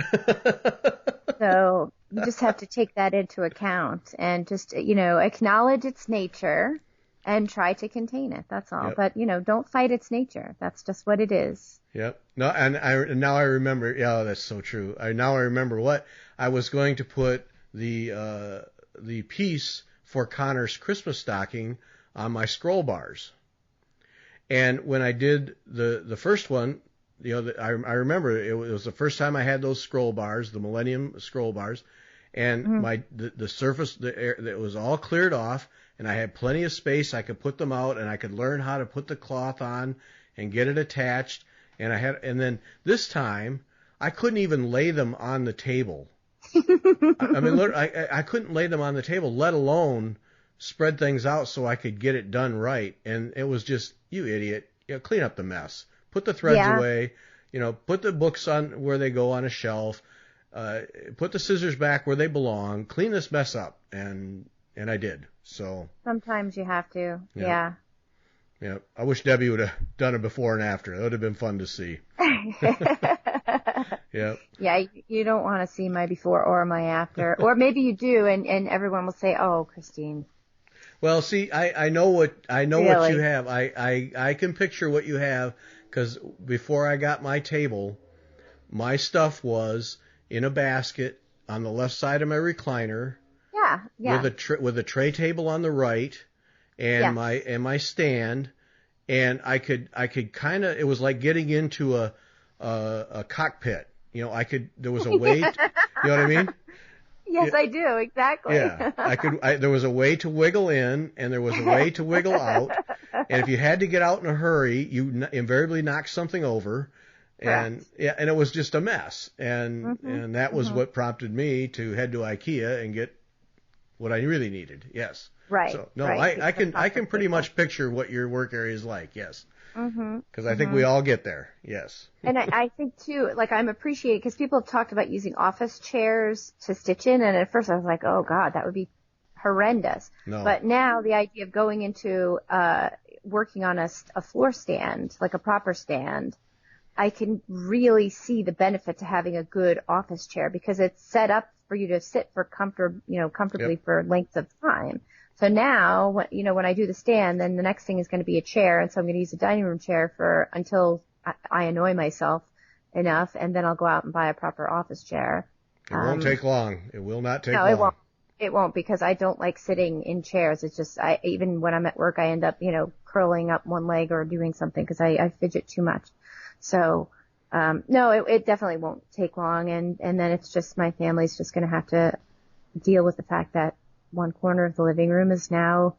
[SPEAKER 2] So you just have to take that into account and just, acknowledge its nature and try to contain it. That's all. But, don't fight its nature. That's just what it is.
[SPEAKER 1] Yep. No, and now I remember. Yeah, that's so true. Now I remember what I was going to put the piece for Connor's Christmas stocking on my scroll bars. And when I did the first one, I remember it was the first time I had those scroll bars, the Millennium scroll bars, and the surface, the air, it was all cleared off, and I had plenty of space. I could put them out, and I could learn how to put the cloth on and get it attached. And then this time I couldn't even lay them on the table. I mean, I couldn't lay them on the table, let alone spread things out so I could get it done right. And it was just, you idiot, clean up the mess. Put the threads away, put the books on where they go on a shelf, put the scissors back where they belong, clean this mess up. And I did. So
[SPEAKER 2] sometimes you have to. Yeah.
[SPEAKER 1] Yeah. I wish Debbie would have done it before and after. That would have been fun to see. Yeah. Yeah.
[SPEAKER 2] You don't want to see my before or my after, or maybe you do. And everyone will say, "Oh, Christine."
[SPEAKER 1] Well, see, I know what you have. I can picture what you have. Because before I got my table, my stuff was in a basket on the left side of my recliner.
[SPEAKER 2] Yeah.
[SPEAKER 1] With a tray table on the right, and my stand, and I could kind of, it was like getting into a cockpit. There was a weight. You know what I mean?
[SPEAKER 2] Yes, I do, exactly.
[SPEAKER 1] Yeah, there was a way to wiggle in, and there was a way to wiggle out, and if you had to get out in a hurry, you invariably knocked something over, and and it was just a mess, and that was what prompted me to head to IKEA and get what I really needed. Yes.
[SPEAKER 2] Right.
[SPEAKER 1] So no, I can pretty much picture what your work area is like. Yes. Because I think we all get there. Yes.
[SPEAKER 2] And I think too, like I'm appreciated because people have talked about using office chairs to stitch in, and at first I was like, oh God, that would be horrendous.
[SPEAKER 1] No.
[SPEAKER 2] But now the idea of going into working on a floor stand, like a proper stand, I can really see the benefit to having a good office chair because it's set up for you to sit for comfortably for lengths of time. So now, when I do the stand, then the next thing is going to be a chair, and so I'm going to use a dining room chair until I annoy myself enough, and then I'll go out and buy a proper office chair.
[SPEAKER 1] It won't take long. It will not take long.
[SPEAKER 2] No, it won't. It won't because I don't like sitting in chairs. It's just even when I'm at work, I end up curling up one leg or doing something because I fidget too much. So no, it definitely won't take long, and then it's just my family's just going to have to deal with the fact that one corner of the living room is now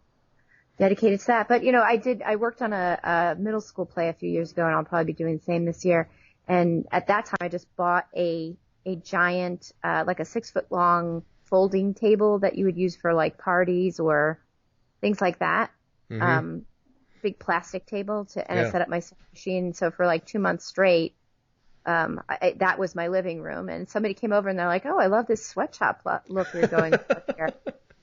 [SPEAKER 2] dedicated to that. But, I worked on a middle school play a few years ago, and I'll probably be doing the same this year. And at that time, I just bought a giant, like a 6-foot long folding table that you would use for like parties or things like that. Big plastic table I set up my sewing machine. So for like 2 months straight, that was my living room. And somebody came over and they're like, oh, I love this sweatshop look you're going for here.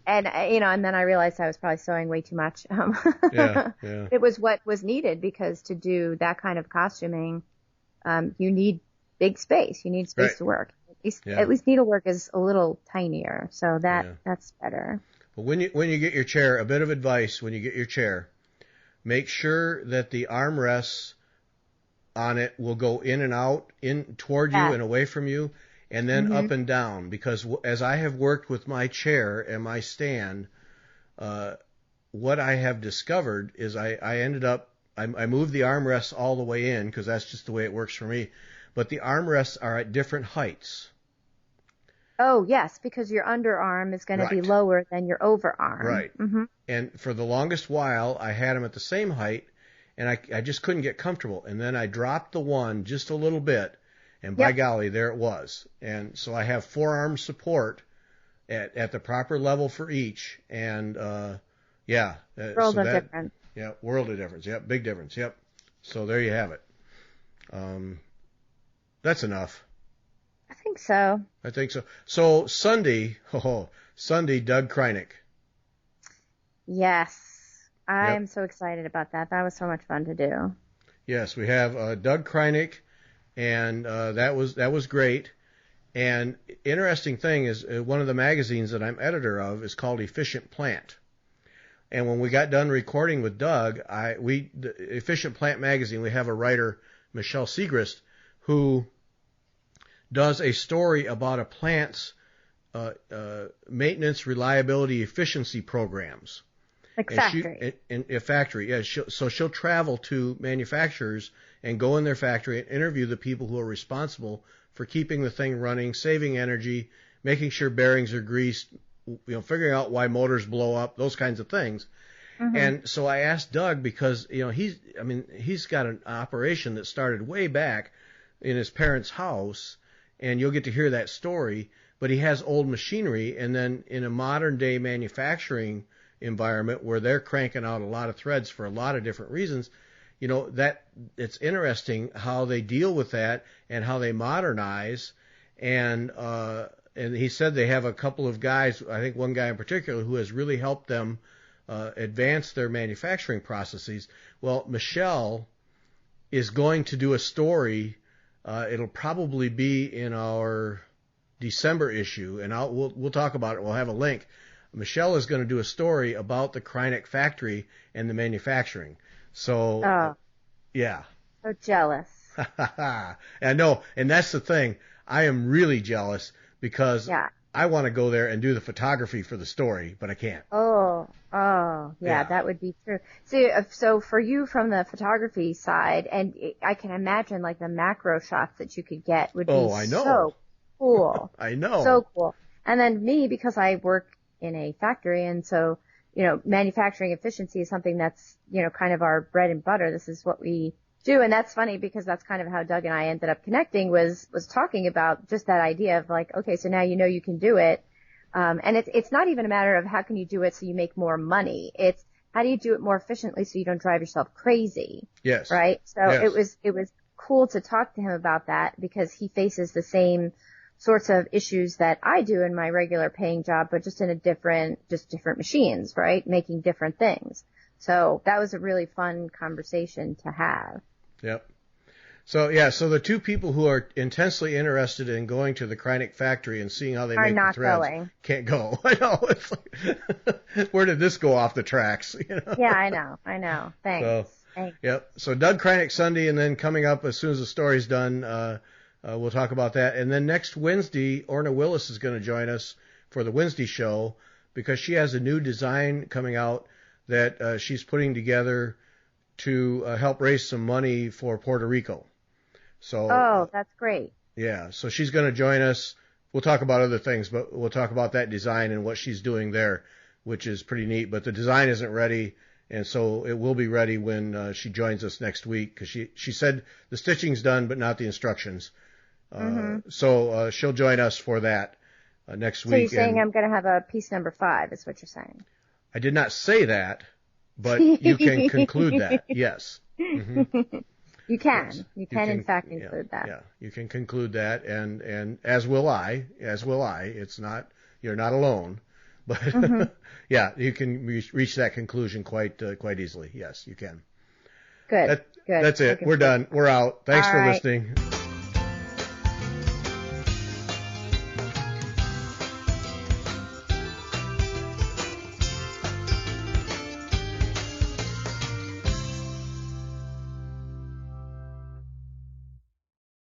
[SPEAKER 2] And, and then I realized I was probably sewing way too much. It was what was needed because to do that kind of costuming, you need big space. You need space to work. At least needlework is a little tinier. So that's better.
[SPEAKER 1] Well, when you get your chair, a bit of advice when you get your chair, make sure that the armrests on it will go in and out, in toward you and away from you. And then up and down, because as I have worked with my chair and my stand, what I have discovered is I ended up, I moved the armrests all the way in because that's just the way it works for me. But the armrests are at different heights.
[SPEAKER 2] Oh, yes, because your underarm is going to be lower than your overarm.
[SPEAKER 1] Right.
[SPEAKER 2] Mm-hmm.
[SPEAKER 1] And for the longest while, I had them at the same height, and I just couldn't get comfortable. And then I dropped the one just a little bit, and by golly, there it was. And so I have forearm support at the proper level for each. And,
[SPEAKER 2] World of difference.
[SPEAKER 1] Yeah, world of difference. Yep, big difference. Yep. So there you have it. That's enough.
[SPEAKER 2] I think so.
[SPEAKER 1] So Sunday, Doug Kreinik.
[SPEAKER 2] Yes. I'm so excited about that. That was so much fun to do.
[SPEAKER 1] Yes, we have Doug Kreinik, and that was great. And interesting thing is one of the magazines that I'm editor of is called Efficient Plant. And when we got done recording with Doug, the Efficient Plant magazine, we have a writer, Michelle Segrist, who does a story about a plant's maintenance, reliability, efficiency programs.
[SPEAKER 2] Like factory.
[SPEAKER 1] A factory, yeah. So she'll travel to manufacturers and go in their factory and interview the people who are responsible for keeping the thing running, saving energy, making sure bearings are greased, figuring out why motors blow up, those kinds of things. Mm-hmm. And so I asked Doug because, he's got an operation that started way back in his parents' house, and you'll get to hear that story, but he has old machinery, and then in a modern day manufacturing environment where they're cranking out a lot of threads for a lot of different reasons, that it's interesting how they deal with that and how they modernize. And he said they have a couple of guys, I think one guy in particular, who has really helped them advance their manufacturing processes. Well, Michelle is going to do a story. It'll probably be in our December issue, and we'll talk about it. We'll have a link. Michelle is going to do a story about the Kreinik factory and the manufacturing. So, yeah.
[SPEAKER 2] So jealous.
[SPEAKER 1] I know, and that's the thing. I am really jealous because I want to go there and do the photography for the story, but I can't.
[SPEAKER 2] Yeah, that would be true. So for you from the photography side, and I can imagine like the macro shots that you could get would be so cool.
[SPEAKER 1] I know.
[SPEAKER 2] So cool. And then me, because I work in a factory, and so, manufacturing efficiency is something that's, kind of our bread and butter. This is what we do. And that's funny because that's kind of how Doug and I ended up connecting, was talking about just that idea of like, okay, so now you can do it. And it's not even a matter of how can you do it so you make more money. It's how do you do it more efficiently so you don't drive yourself crazy.
[SPEAKER 1] Yes.
[SPEAKER 2] Right. So it was cool to talk to him about that because he faces the same sorts of issues that I do in my regular paying job, but just in different machines, right? Making different things. So that was a really fun conversation to have.
[SPEAKER 1] Yep. So the two people who are intensely interested in going to the Kreinik factory and seeing how they make the threads can't go. I know. It's like, where did this go off the tracks?
[SPEAKER 2] Yeah, I know. Thanks.
[SPEAKER 1] Yep. So Doug Kreinik Sunday, and then coming up as soon as the story's done, we'll talk about that. And then next Wednesday, Orna Willis is going to join us for the Wednesday show because she has a new design coming out that she's putting together to help raise some money for Puerto Rico. So,
[SPEAKER 2] that's great.
[SPEAKER 1] Yeah, so she's going to join us. We'll talk about other things, but we'll talk about that design and what she's doing there, which is pretty neat. But the design isn't ready, and so it will be ready when she joins us next week because she said the stitching's done, but not the instructions. So she'll join us for that next week.
[SPEAKER 2] So you're saying I'm going to have a piece number 5 is what you're saying.
[SPEAKER 1] I did not say that, but you can conclude that, yes. Mm-hmm.
[SPEAKER 2] You can in fact include that.
[SPEAKER 1] Yeah, you can conclude that, and as will I. It's not, you're not alone, but yeah, you can reach that conclusion quite easily. Yes, you can.
[SPEAKER 2] Good.
[SPEAKER 1] That's it. We're done. We're out. Thanks for listening.